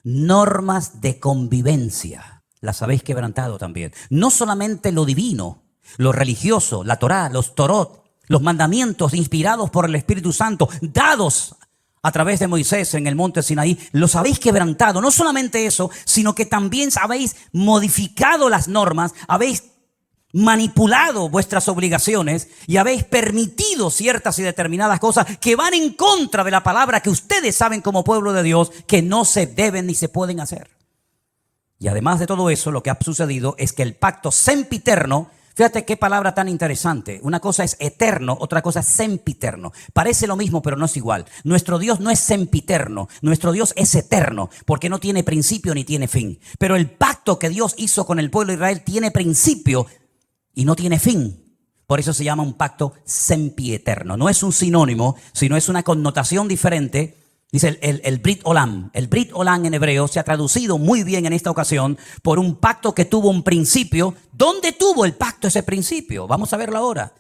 normas de convivencia. Las habéis quebrantado también. No solamente lo divino, lo religioso, la Torá, los Torot, los mandamientos inspirados por el Espíritu Santo, dados a través de Moisés en el monte Sinaí, los habéis quebrantado. No solamente eso, sino que también habéis modificado las normas, habéis manipulado vuestras obligaciones y habéis permitido ciertas y determinadas cosas que van en contra de la palabra que ustedes saben como pueblo de Dios que no se deben ni se pueden hacer. Y además de todo eso, lo que ha sucedido es que el pacto sempiterno, fíjate qué palabra tan interesante. Una cosa es eterno, otra cosa es sempiterno. Parece lo mismo, pero no es igual. Nuestro Dios no es sempiterno, nuestro Dios es eterno, porque no tiene principio ni tiene fin. Pero el pacto que Dios hizo con el pueblo de Israel tiene principio y no tiene fin. Por eso se llama un pacto sempieterno. No es un sinónimo, sino es una connotación diferente. Dice el Brit Olam. El Brit Olam en hebreo se ha traducido muy bien en esta ocasión por un pacto que tuvo un principio. ¿Dónde tuvo el pacto ese principio? Vamos a verlo ahora.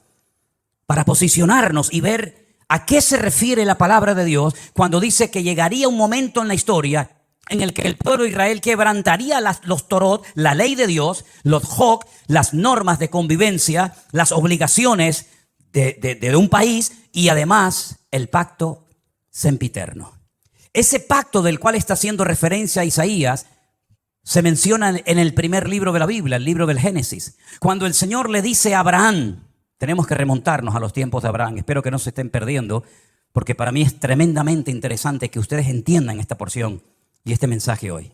Para posicionarnos y ver a qué se refiere la palabra de Dios cuando dice que llegaría un momento en la historia en el que el pueblo de Israel quebrantaría los Torot, la ley de Dios, los Hok, las normas de convivencia, las obligaciones de un país y además el pacto sempiterno. Ese pacto del cual está haciendo referencia a Isaías se menciona en el primer libro de la Biblia, el libro del Génesis. Cuando el Señor le dice a Abraham, tenemos que remontarnos a los tiempos de Abraham, espero que no se estén perdiendo, porque para mí es tremendamente interesante que ustedes entiendan esta porción y este mensaje hoy.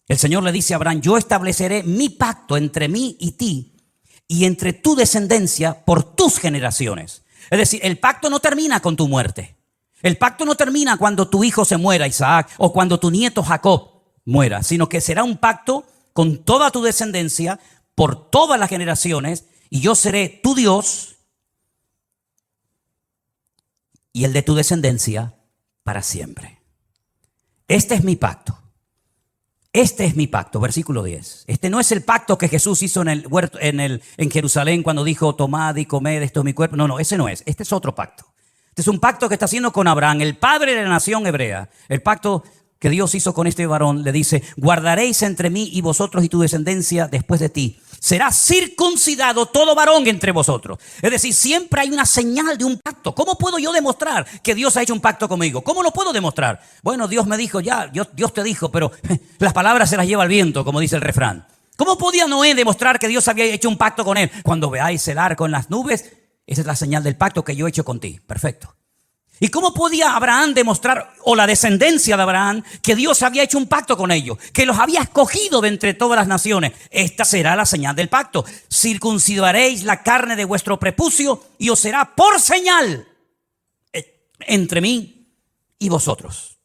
El Señor le dice a Abraham, yo estableceré mi pacto entre mí y ti y entre tu descendencia por tus generaciones. Es decir, el pacto no termina con tu muerte. El pacto no termina cuando tu hijo se muera, Isaac, o cuando tu nieto Jacob muera, sino que será un pacto con toda tu descendencia por todas las generaciones y yo seré tu Dios y el de tu descendencia para siempre. Este es mi pacto. Este es mi pacto, versículo 10. Este no es el pacto que Jesús hizo en el huerto, en Jerusalén cuando dijo, tomad y comed, esto es mi cuerpo. No, ese no es. Este es otro pacto. Este es un pacto que está haciendo con Abraham, el padre de la nación hebrea. El pacto que Dios hizo con este varón, le dice: guardaréis entre mí y vosotros y tu descendencia después de ti. Será circuncidado todo varón entre vosotros. Es decir, siempre hay una señal de un pacto. ¿Cómo puedo yo demostrar que Dios ha hecho un pacto conmigo? ¿Cómo lo puedo demostrar? Bueno, Dios me dijo ya, Dios te dijo, pero las palabras se las lleva el viento, como dice el refrán. ¿Cómo podía Noé demostrar que Dios había hecho un pacto con él? Cuando veáis el arco en las nubes, esa es la señal del pacto que yo he hecho contigo. Perfecto. ¿Y cómo podía Abraham demostrar, o la descendencia de Abraham, que Dios había hecho un pacto con ellos, que los había escogido de entre todas las naciones? Esta será la señal del pacto. Circuncidaréis la carne de vuestro prepucio y os será por señal entre mí y vosotros.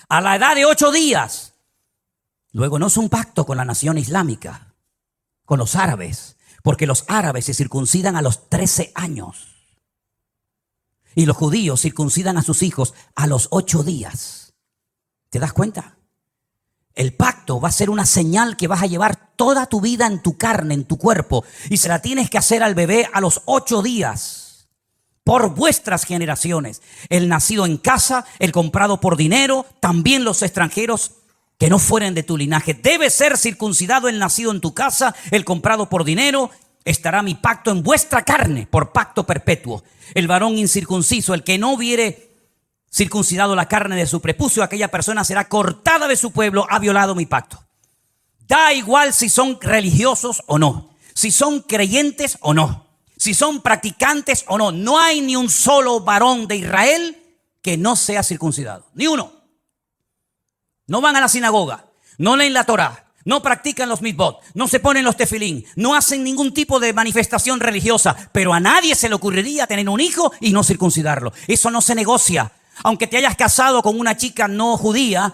A la edad de 8 días. Luego no es un pacto con la nación islámica, con los árabes, porque los árabes se circuncidan a los 13 años. Y los judíos circuncidan a sus hijos a los 8 días. ¿Te das cuenta? El pacto va a ser una señal que vas a llevar toda tu vida en tu carne, en tu cuerpo. Y se la tienes que hacer al bebé a los 8 días. Por vuestras generaciones. El nacido en casa, el comprado por dinero, también los extranjeros que no fueren de tu linaje. Debe ser circuncidado el nacido en tu casa, el comprado por dinero. Estará mi pacto en vuestra carne por pacto perpetuo. El varón incircunciso, el que no hubiere circuncidado la carne de su prepucio, aquella persona será cortada de su pueblo, ha violado mi pacto. Da igual si son religiosos o no, si son creyentes o no, si son practicantes o no. No hay ni un solo varón de Israel que no sea circuncidado, ni uno. No van a la sinagoga, no leen la Torá, no practican los mitzvot, no se ponen los tefilín, no hacen ningún tipo de manifestación religiosa, pero a nadie se le ocurriría tener un hijo y no circuncidarlo. Eso no se negocia. Aunque te hayas casado con una chica no judía,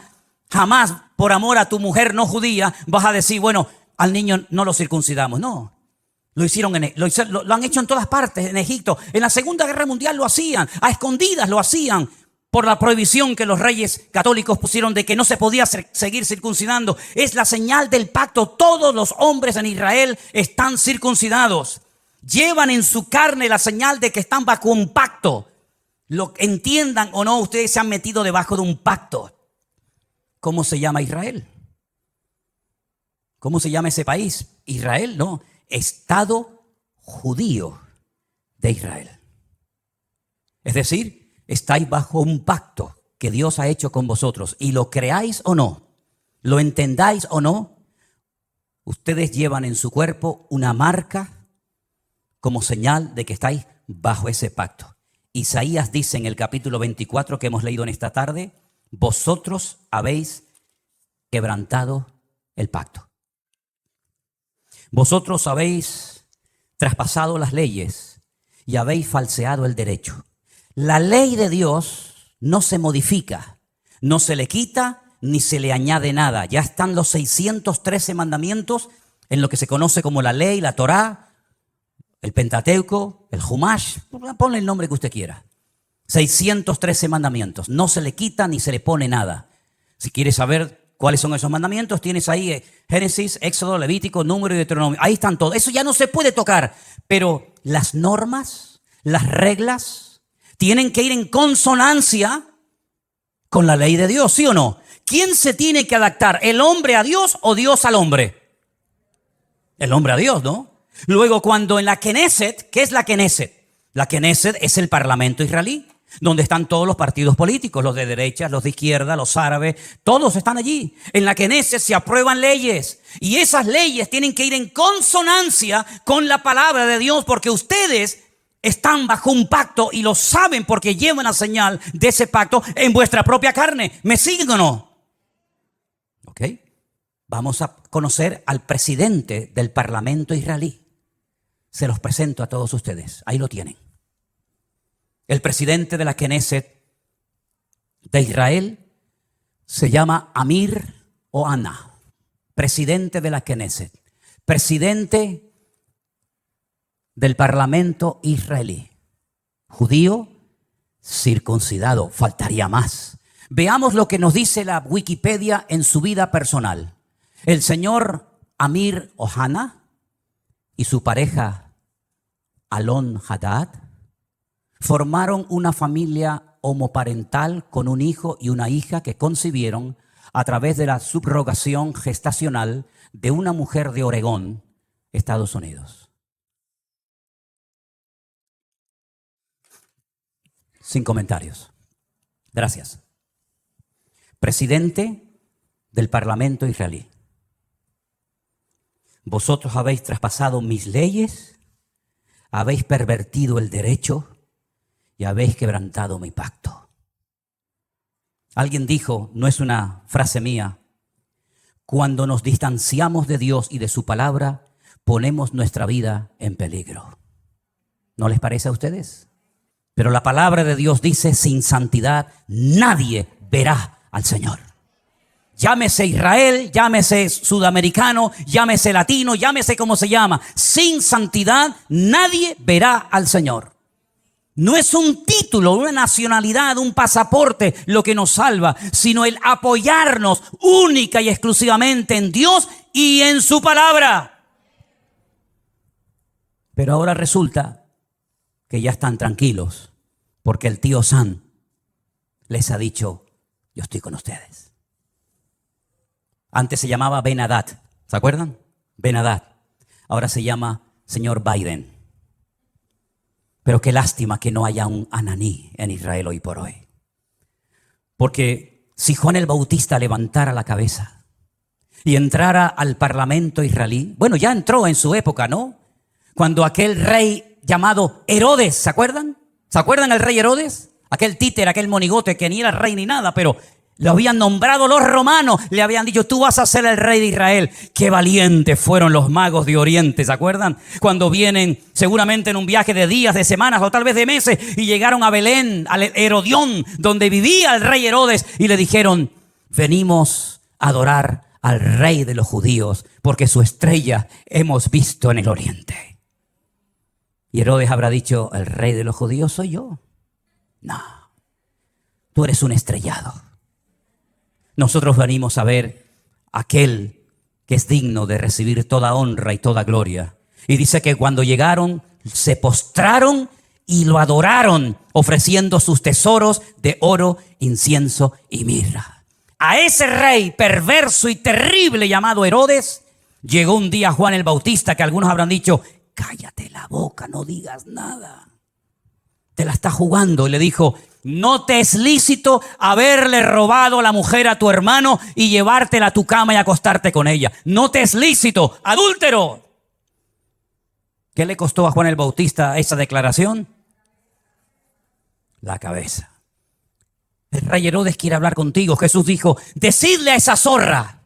jamás por amor a tu mujer no judía vas a decir, bueno, al niño no lo circuncidamos. No, lo han hecho en todas partes, en Egipto. En la Segunda Guerra Mundial lo hacían, a escondidas lo hacían. Por la prohibición que los reyes católicos pusieron de que no se podía seguir circuncidando. Es la señal del pacto. Todos los hombres en Israel están circuncidados. Llevan en su carne la señal de que están bajo un pacto. Lo entiendan o no, ustedes se han metido debajo de un pacto. ¿Cómo se llama Israel? ¿Cómo se llama ese país? Israel, no. Estado judío de Israel. Es decir, estáis bajo un pacto que Dios ha hecho con vosotros, y lo creáis o no, lo entendáis o no, ustedes llevan en su cuerpo una marca como señal de que estáis bajo ese pacto. Isaías dice en el capítulo 24 que hemos leído en esta tarde: vosotros habéis quebrantado el pacto. Vosotros habéis traspasado las leyes y habéis falseado el derecho. La ley de Dios no se modifica, no se le quita ni se le añade nada. Ya están los 613 mandamientos en lo que se conoce como la ley, la Torá, el Pentateuco, el Humash, ponle el nombre que usted quiera. 613 mandamientos, no se le quita ni se le pone nada. Si quieres saber cuáles son esos mandamientos, tienes ahí Génesis, Éxodo, Levítico, Número y Deuteronomio. Ahí están todos. Eso ya no se puede tocar. Pero las normas, las reglas, tienen que ir en consonancia con la ley de Dios, ¿sí o no? ¿Quién se tiene que adaptar? ¿El hombre a Dios o Dios al hombre? El hombre a Dios, ¿no? Luego, cuando en la Knesset, ¿qué es la Knesset? La Knesset es el parlamento israelí, donde están todos los partidos políticos, los de derecha, los de izquierda, los árabes, todos están allí. En la Knesset se aprueban leyes, y esas leyes tienen que ir en consonancia con la palabra de Dios, porque ustedes están bajo un pacto y lo saben porque llevan la señal de ese pacto en vuestra propia carne. ¿Me siguen o no? Ok. Vamos a conocer al presidente del parlamento israelí. Se los presento a todos ustedes. Ahí lo tienen. El presidente de la Knesset de Israel se llama Amir Ohana. Presidente de la Knesset. Presidente del parlamento israelí. Judío, circuncidado. Faltaría más. Veamos lo que nos dice la Wikipedia en su vida personal. El señor Amir Ohana y su pareja Alon Haddad formaron una familia homoparental con un hijo y una hija que concibieron a través de la subrogación gestacional de una mujer de Oregón, Estados Unidos. Sin comentarios. Gracias. Presidente del Parlamento israelí. Vosotros habéis traspasado mis leyes, habéis pervertido el derecho y habéis quebrantado mi pacto. Alguien dijo, no es una frase mía, cuando nos distanciamos de Dios y de su palabra, ponemos nuestra vida en peligro. ¿No les parece a ustedes? Pero la palabra de Dios dice, sin santidad nadie verá al Señor. Llámese Israel, llámese sudamericano, llámese latino, llámese como se llama. Sin santidad nadie verá al Señor. No es un título, una nacionalidad, un pasaporte lo que nos salva, sino el apoyarnos única y exclusivamente en Dios y en su palabra. Pero ahora resulta que ya están tranquilos porque el tío Sam les ha dicho, yo estoy con ustedes. Antes se llamaba Ben Haddad, ¿se acuerdan? Ben Haddad. Ahora se llama señor Biden. Pero qué lástima que no haya un Ananí en Israel hoy por hoy. Porque si Juan el Bautista levantara la cabeza y entrara al parlamento israelí, bueno, ya entró en su época, ¿no? Cuando aquel rey llamado Herodes, ¿se acuerdan? ¿Se acuerdan el rey Herodes? Aquel títer, aquel monigote que ni era rey ni nada, pero lo habían nombrado los romanos, le habían dicho, tú vas a ser el rey de Israel. Qué valientes fueron los magos de Oriente, ¿se acuerdan? Cuando vienen seguramente en un viaje de días, de semanas o tal vez de meses y llegaron a Belén, al Herodión, donde vivía el rey Herodes y le dijeron, venimos a adorar al rey de los judíos porque su estrella hemos visto en el Oriente. Y Herodes habrá dicho, ¿el rey de los judíos soy yo? No, tú eres un estrellado. Nosotros venimos a ver a aquel que es digno de recibir toda honra y toda gloria. Y dice que cuando llegaron, se postraron y lo adoraron, ofreciendo sus tesoros de oro, incienso y mirra. A ese rey perverso y terrible llamado Herodes, llegó un día Juan el Bautista, que algunos habrán dicho, cállate la boca, no digas nada. Te la está jugando. Y le dijo, no te es lícito haberle robado a la mujer a tu hermano y llevártela a tu cama y acostarte con ella. No te es lícito, adúltero. ¿Qué le costó a Juan el Bautista esa declaración? La cabeza. El rey Herodes quiere hablar contigo. Jesús dijo, decidle a esa zorra.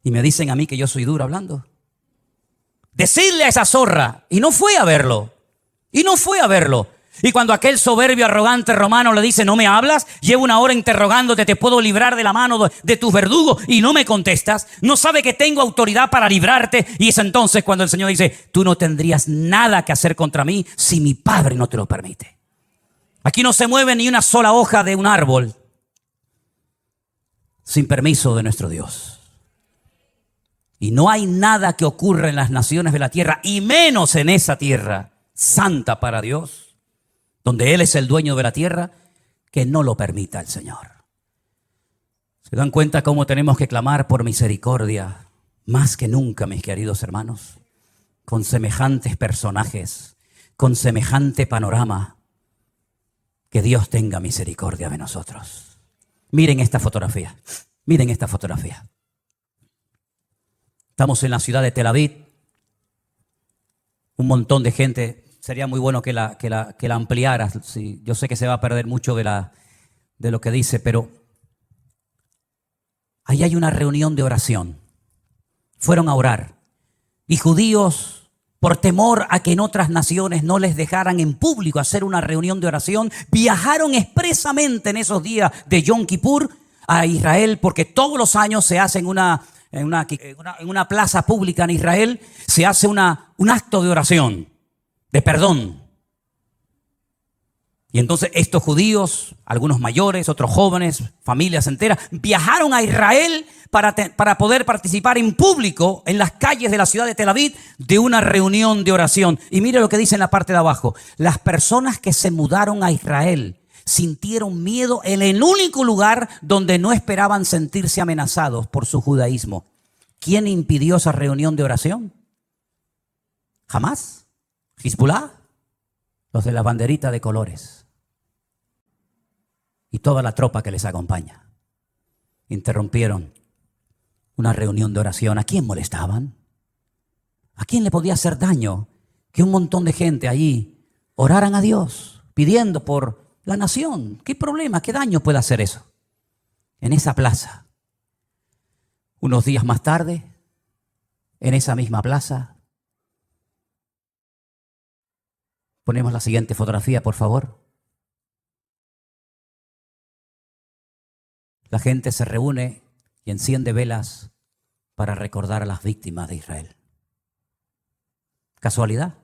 Y me dicen a mí que yo soy duro hablando. Decidle a esa zorra. Y no fue a verlo. Y cuando aquel soberbio, arrogante romano le dice, ¿no me hablas? Llevo una hora interrogándote, te puedo librar de la mano de tus verdugos y no me contestas. No sabe que tengo autoridad para librarte. Y es entonces cuando el Señor dice, tú no tendrías nada que hacer contra mí si mi Padre no te lo permite. Aquí no se mueve ni una sola hoja de un árbol sin permiso de nuestro Dios. Y no hay nada que ocurra en las naciones de la tierra, y menos en esa tierra santa para Dios, donde Él es el dueño de la tierra, que no lo permita el Señor. ¿Se dan cuenta cómo tenemos que clamar por misericordia más que nunca, mis queridos hermanos? Con semejantes personajes, con semejante panorama, que Dios tenga misericordia de nosotros. Miren esta fotografía, miren esta fotografía. Estamos en la ciudad de Tel Aviv, un montón de gente. Sería muy bueno que la ampliaras. Sí, yo sé que se va a perder mucho de lo que dice, pero ahí hay una reunión de oración. Fueron a orar. Y judíos, por temor a que en otras naciones no les dejaran en público hacer una reunión de oración, viajaron expresamente en esos días de Yom Kippur a Israel, porque todos los años se hace en una plaza pública en Israel, se hace un acto de oración, de perdón. Y entonces estos judíos, algunos mayores, otros jóvenes, familias enteras, viajaron a Israel para poder participar en público en las calles de la ciudad de Tel Aviv de una reunión de oración. Y mire lo que dice en la parte de abajo. Las personas que se mudaron a Israel sintieron miedo en el único lugar donde no esperaban sentirse amenazados por su judaísmo. ¿Quién impidió esa reunión de oración? ¿Jamás? ¿Hezbollah? Los de la banderita de colores. Y toda la tropa que les acompaña. Interrumpieron una reunión de oración. ¿A quién molestaban? ¿A quién le podía hacer daño que un montón de gente allí oraran a Dios pidiendo por la nación? ¿Qué problema, qué daño puede hacer eso? En esa plaza, unos días más tarde, en esa misma plaza, ponemos la siguiente fotografía, por favor. La gente se reúne y enciende velas para recordar a las víctimas de Israel. ¿Casualidad?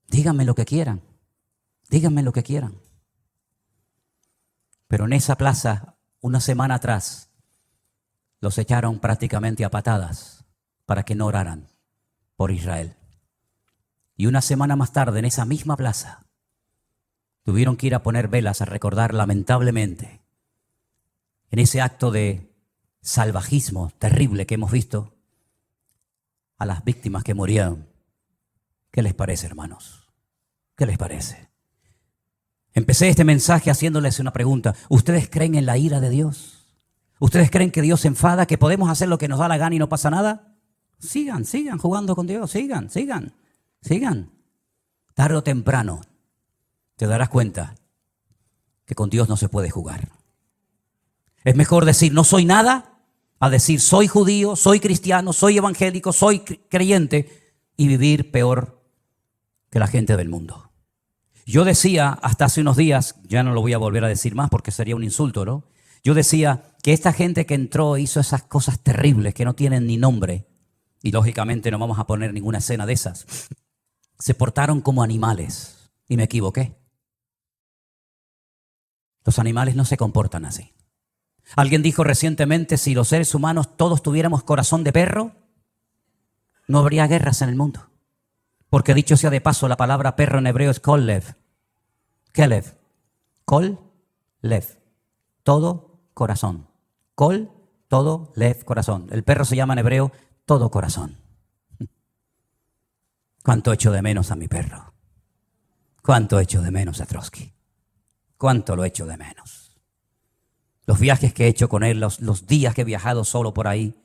Díganme lo que quieran. Díganme lo que quieran. Pero en esa plaza, una semana atrás, los echaron prácticamente a patadas para que no oraran por Israel. Y una semana más tarde, en esa misma plaza, tuvieron que ir a poner velas a recordar lamentablemente en ese acto de salvajismo terrible que hemos visto a las víctimas que murieron. ¿Qué les parece, hermanos? ¿Qué les parece? Empecé este mensaje haciéndoles una pregunta. ¿Ustedes creen en la ira de Dios? ¿Ustedes creen que Dios se enfada, que podemos hacer lo que nos da la gana y no pasa nada? Sigan jugando con Dios, sigan. Tarde o temprano te darás cuenta que con Dios no se puede jugar. Es mejor decir no soy nada a decir soy judío, soy cristiano, soy evangélico, soy creyente y vivir peor que la gente del mundo. Yo decía hasta hace unos días, ya no lo voy a volver a decir más porque sería un insulto, ¿no? Yo decía que esta gente que entró hizo esas cosas terribles que no tienen ni nombre y lógicamente no vamos a poner ninguna escena de esas. Se portaron como animales y me equivoqué. Los animales no se comportan así. Alguien dijo recientemente, si los seres humanos todos tuviéramos corazón de perro, no habría guerras en el mundo. Porque dicho sea de paso, la palabra perro en hebreo es kol lev. ¿Qué lev? Kol lev. Todo corazón. Kol, todo, lev, corazón. El perro se llama en hebreo todo corazón. ¿Cuánto echo de menos a mi perro? ¿Cuánto echo de menos a Trotsky? ¿Cuánto lo echo de menos? Los viajes que he hecho con él, los días que he viajado solo por ahí,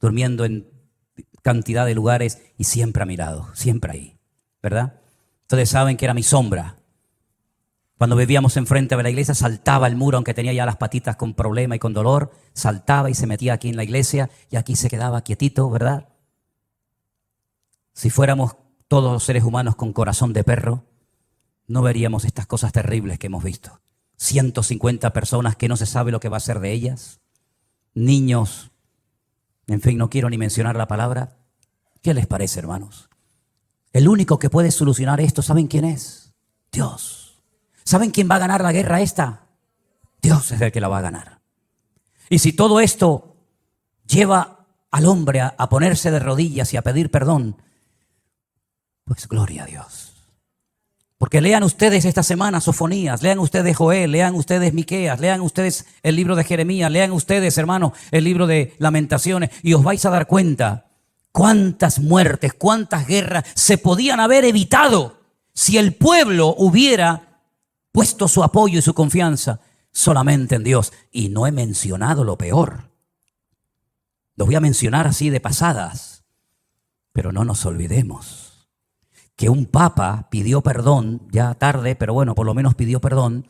durmiendo en cantidad de lugares y siempre a mi lado, siempre ahí, ¿verdad? Ustedes saben que era mi sombra. Cuando vivíamos enfrente de la iglesia, saltaba el muro, aunque tenía ya las patitas con problema y con dolor, saltaba y se metía aquí en la iglesia y aquí se quedaba quietito, ¿verdad? Si fuéramos todos los seres humanos con corazón de perro, no veríamos estas cosas terribles que hemos visto. 150 personas que no se sabe lo que va a ser de ellas, niños, en fin, no quiero ni mencionar la palabra. ¿Qué les parece, hermanos? El único que puede solucionar esto, ¿saben quién es? Dios. ¿Saben quién va a ganar la guerra esta? Dios es el que la va a ganar. Y si todo esto lleva al hombre a ponerse de rodillas y a pedir perdón, pues gloria a Dios. Porque lean ustedes esta semana Sofonías, lean ustedes Joel, lean ustedes Miqueas, lean ustedes el libro de Jeremías, lean ustedes, hermano, el libro de Lamentaciones y os vais a dar cuenta cuántas muertes, cuántas guerras se podían haber evitado si el pueblo hubiera puesto su apoyo y su confianza solamente en Dios. Y no he mencionado lo peor. Lo voy a mencionar así de pasadas, pero no nos olvidemos que un papa pidió perdón, ya tarde, pero bueno, por lo menos pidió perdón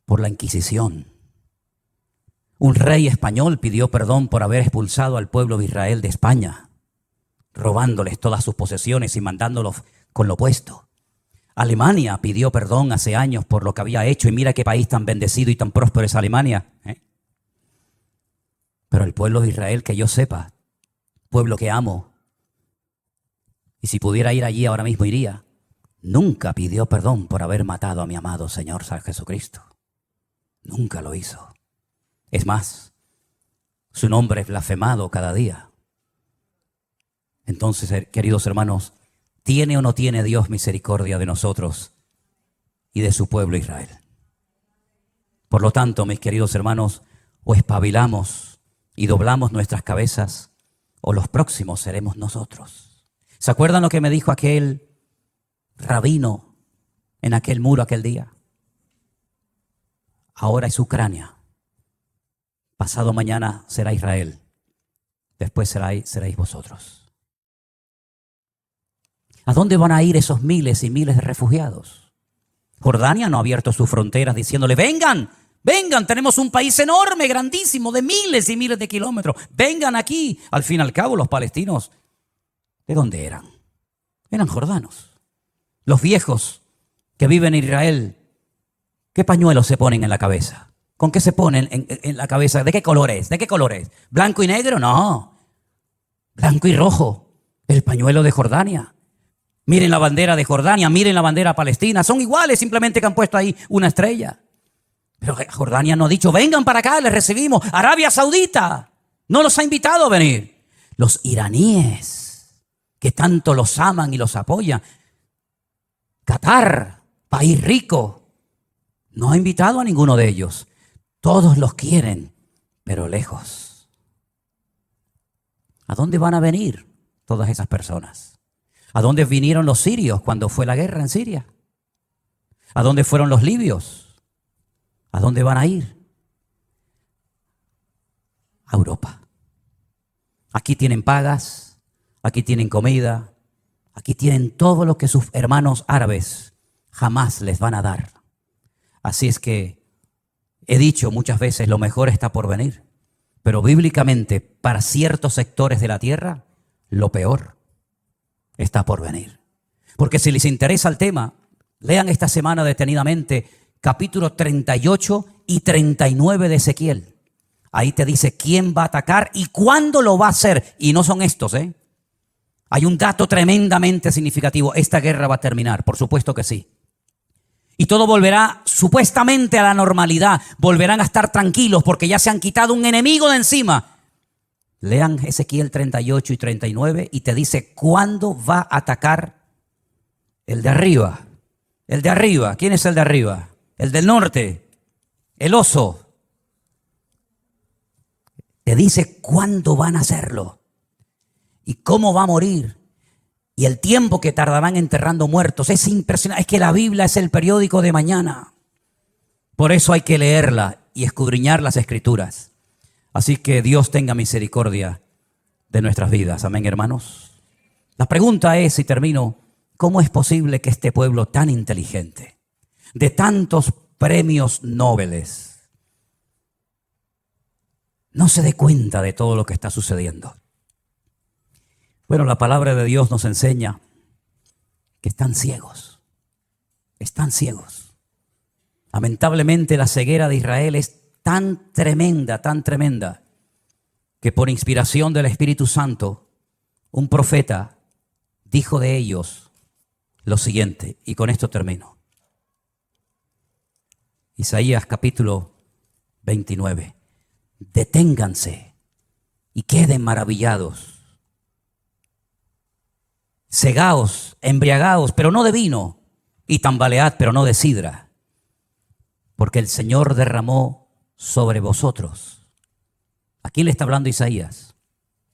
por la Inquisición. Un rey español pidió perdón por haber expulsado al pueblo de Israel de España, robándoles todas sus posesiones y mandándolos con lo opuesto. Alemania pidió perdón hace años por lo que había hecho y mira qué país tan bendecido y tan próspero es Alemania. Pero el pueblo de Israel, que yo sepa, pueblo que amo, y si pudiera ir allí ahora mismo iría, nunca pidió perdón por haber matado a mi amado Señor San Jesucristo. Nunca lo hizo. Es más, su nombre es blasfemado cada día. Entonces, queridos hermanos, ¿tiene o no tiene Dios misericordia de nosotros y de su pueblo Israel? Por lo tanto, mis queridos hermanos, o espabilamos y doblamos nuestras cabezas, o los próximos seremos nosotros. ¿Se acuerdan lo que me dijo aquel rabino en aquel muro aquel día? Ahora es Ucrania. Pasado mañana será Israel. Después seréis vosotros. ¿A dónde van a ir esos miles y miles de refugiados? Jordania no ha abierto sus fronteras diciéndole: vengan, vengan, tenemos un país enorme, grandísimo, de miles y miles de kilómetros. Vengan aquí. Al fin y al cabo, los palestinos, ¿de dónde eran? Eran jordanos. Los viejos que viven en Israel, ¿qué pañuelos se ponen en la cabeza? ¿Con qué se ponen en la cabeza? ¿De qué color es? ¿De qué color es? ¿Blanco y negro? No. Blanco y rojo. El pañuelo de Jordania. Miren la bandera de Jordania, miren la bandera palestina. Son iguales, simplemente que han puesto ahí una estrella. Pero Jordania no ha dicho: vengan para acá, les recibimos. Arabia Saudita no los ha invitado a venir. Los iraníes, que tanto los aman y los apoyan. Qatar, país rico, no ha invitado a ninguno de ellos. Todos los quieren, pero lejos. ¿A dónde van a venir todas esas personas? ¿A dónde vinieron los sirios cuando fue la guerra en Siria? ¿A dónde fueron los libios? ¿A dónde van a ir? A Europa. Aquí tienen pagas, aquí tienen comida, aquí tienen todo lo que sus hermanos árabes jamás les van a dar. Así es que he dicho muchas veces, lo mejor está por venir. Pero bíblicamente, para ciertos sectores de la tierra, lo peor está por venir. Porque si les interesa el tema, lean esta semana detenidamente capítulo 38 y 39 de Ezequiel. Ahí te dice quién va a atacar y cuándo lo va a hacer. Y no son estos, ¿eh? Hay un dato tremendamente significativo. Esta guerra va a terminar, por supuesto que sí. Y todo volverá supuestamente a la normalidad. Volverán a estar tranquilos porque ya se han quitado un enemigo de encima. Lean Ezequiel 38 y 39 y te dice cuándo va a atacar el de arriba. El de arriba. ¿Quién es el de arriba? El del norte. El oso. Te dice cuándo van a hacerlo y cómo va a morir. Y el tiempo que tardarán enterrando muertos. Es impresionante. Es que la Biblia es el periódico de mañana. Por eso hay que leerla y escudriñar las Escrituras. Así que Dios tenga misericordia de nuestras vidas. Amén, hermanos. La pregunta es, y termino, ¿cómo es posible que este pueblo tan inteligente, de tantos premios Nobel, no se dé cuenta de todo lo que está sucediendo? Bueno, la palabra de Dios nos enseña que están ciegos. Están ciegos. Lamentablemente la ceguera de Israel es tan tremenda, que por inspiración del Espíritu Santo, un profeta dijo de ellos lo siguiente, y con esto termino. Isaías capítulo 29. Deténganse y queden maravillados. Cegaos, embriagaos, pero no de vino, y tambalead, pero no de sidra, porque el Señor derramó sobre vosotros. ¿A quién le está hablando Isaías?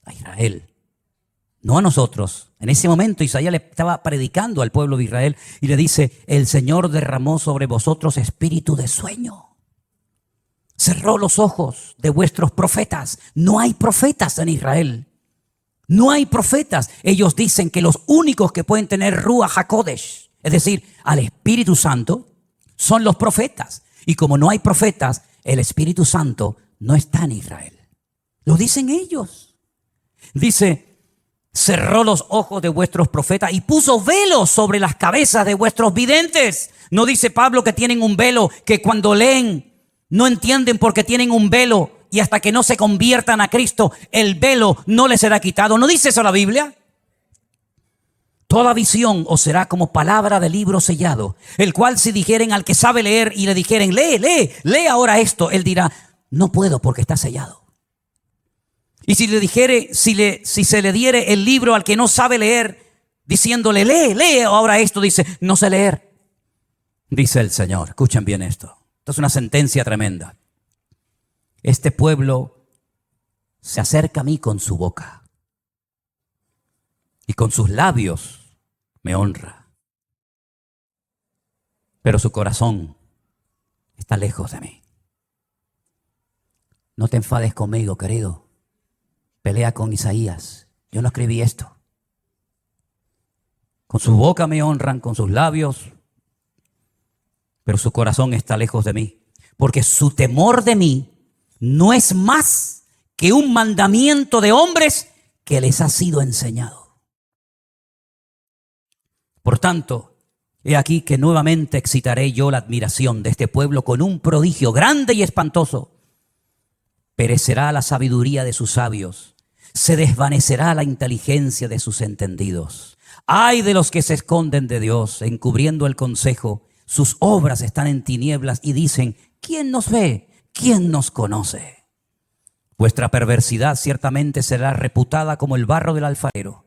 A Israel, no a nosotros. En ese momento Isaías le estaba predicando al pueblo de Israel y le dice: el Señor derramó sobre vosotros espíritu de sueño. Cerró los ojos de vuestros profetas. No hay profetas en Israel. No hay profetas. Ellos dicen que los únicos que pueden tener Ruach HaKodesh, es decir, al Espíritu Santo, son los profetas. Y como no hay profetas, el Espíritu Santo no está en Israel. Lo dicen ellos. Dice: cerró los ojos de vuestros profetas y puso velos sobre las cabezas de vuestros videntes. No dice Pablo que tienen un velo, que cuando leen no entienden por qué tienen un velo. Y hasta que no se conviertan a Cristo, el velo no les será quitado. ¿No dice eso la Biblia? Toda visión os será como palabra de libro sellado, el cual si dijeren al que sabe leer y le dijeren, lee ahora esto, él dirá, no puedo porque está sellado. Y si le dijere, si se le diere el libro al que no sabe leer, diciéndole, lee ahora esto, dice, no sé leer. Dice el Señor, escuchen bien esto. Esto es una sentencia tremenda. Este pueblo se acerca a mí con su boca y con sus labios me honra, pero su corazón está lejos de mí. No te enfades conmigo, querido. Pelea con Isaías. Yo no escribí esto. Con su boca me honran, con sus labios, pero su corazón está lejos de mí, porque su temor de mí no es más que un mandamiento de hombres que les ha sido enseñado. Por tanto, he aquí que nuevamente excitaré yo la admiración de este pueblo con un prodigio grande y espantoso. Perecerá la sabiduría de sus sabios, se desvanecerá la inteligencia de sus entendidos. Ay de los que se esconden de Dios, encubriendo el consejo. Sus obras están en tinieblas y dicen, ¿quién nos ve? ¿Quién nos conoce? Vuestra perversidad ciertamente será reputada como el barro del alfarero.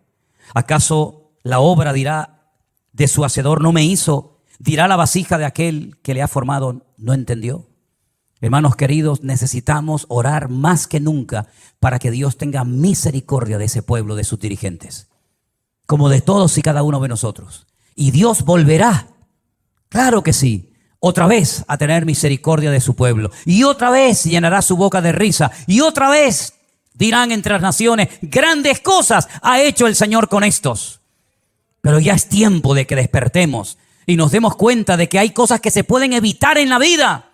¿Acaso la obra dirá de su hacedor, no me hizo? ¿Dirá la vasija de aquel que le ha formado, no entendió? Hermanos queridos, necesitamos orar más que nunca para que Dios tenga misericordia de ese pueblo, de sus dirigentes, como de todos y cada uno de nosotros. Y Dios volverá, claro que sí, otra vez a tener misericordia de su pueblo. Y otra vez llenará su boca de risa. Y otra vez dirán entre las naciones, grandes cosas ha hecho el Señor con estos. Pero ya es tiempo de que despertemos y nos demos cuenta de que hay cosas que se pueden evitar en la vida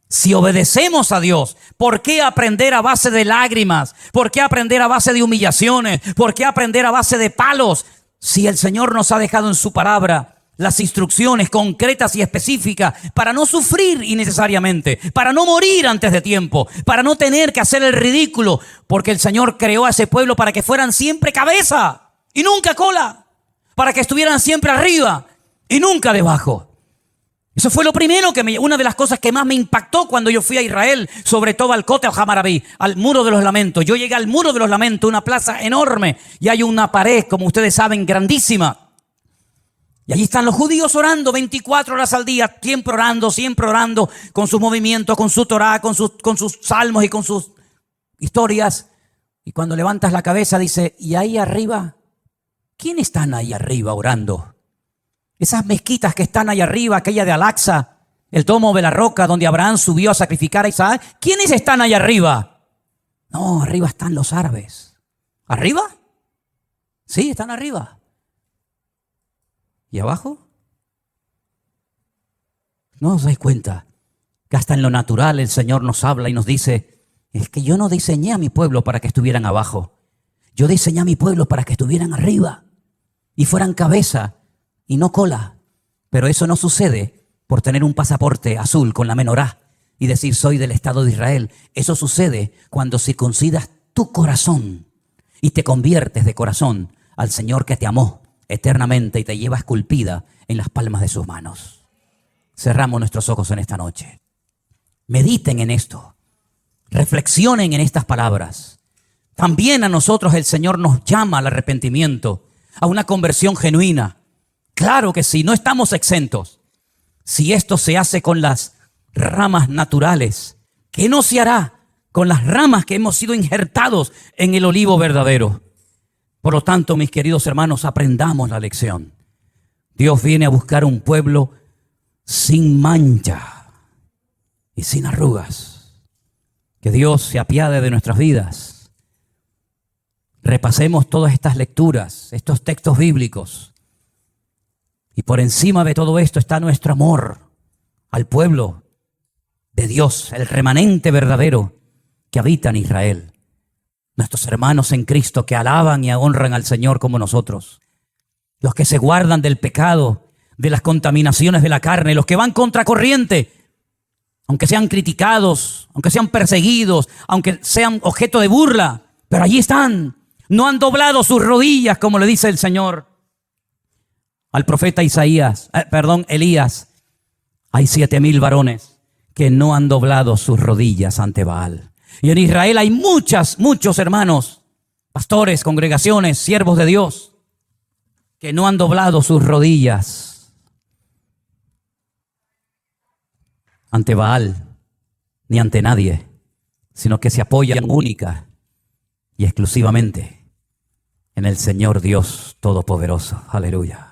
si obedecemos a Dios. ¿Por qué aprender a base de lágrimas? ¿Por qué aprender a base de humillaciones? ¿Por qué aprender a base de palos? Si el Señor nos ha dejado en su palabra las instrucciones concretas y específicas para no sufrir innecesariamente, para no morir antes de tiempo, para no tener que hacer el ridículo, porque el Señor creó a ese pueblo para que fueran siempre cabeza y nunca cola, para que estuvieran siempre arriba y nunca debajo. Eso fue lo primero una de las cosas que más me impactó cuando yo fui a Israel, sobre todo al Kotel Hamaraví, al Muro de los Lamentos. Yo llegué al Muro de los Lamentos, una plaza enorme, y hay una pared, como ustedes saben, grandísima. Y allí están los judíos orando 24 horas al día, siempre orando, con sus movimientos, con su Torah, con sus salmos y con sus historias. Y cuando levantas la cabeza dice, ¿y ahí arriba? ¿Quiénes están ahí arriba orando? Esas mezquitas que están ahí arriba, aquella de Al-Aqsa, el domo de la roca donde Abraham subió a sacrificar a Isaac. ¿Quiénes están ahí arriba? No, arriba están los árabes. ¿Arriba? Sí, están arriba. ¿Y abajo? No os dais cuenta que hasta en lo natural el Señor nos habla y nos dice, es que yo no diseñé a mi pueblo para que estuvieran abajo. Yo diseñé a mi pueblo para que estuvieran arriba y fueran cabeza y no cola. Pero eso no sucede por tener un pasaporte azul con la menorá y decir soy del Estado de Israel. Eso sucede cuando circuncidas tu corazón y te conviertes de corazón al Señor que te amó eternamente y te lleva esculpida en las palmas de sus manos. Cerramos nuestros ojos en esta noche. Mediten en esto. Reflexionen en estas palabras. También a nosotros el Señor nos llama al arrepentimiento, a una conversión genuina. Claro que sí, no estamos exentos. Si esto se hace con las ramas naturales, ¿qué no se hará con las ramas que hemos sido injertados en el olivo verdadero? Por lo tanto, mis queridos hermanos, aprendamos la lección. Dios viene a buscar un pueblo sin mancha y sin arrugas. Que Dios se apiade de nuestras vidas. Repasemos todas estas lecturas, estos textos bíblicos. Y por encima de todo esto está nuestro amor al pueblo de Dios, el remanente verdadero que habita en Israel. Nuestros hermanos en Cristo que alaban y honran al Señor como nosotros. Los que se guardan del pecado, de las contaminaciones de la carne, los que van contracorriente, aunque sean criticados, aunque sean perseguidos, aunque sean objeto de burla, pero allí están. No han doblado sus rodillas, como le dice el Señor. al profeta Elías, hay 7,000 varones que no han doblado sus rodillas ante Baal. Y en Israel hay muchos hermanos, pastores, congregaciones, siervos de Dios, que no han doblado sus rodillas ante Baal ni ante nadie, sino que se apoyan única y exclusivamente en el Señor Dios Todopoderoso. Aleluya.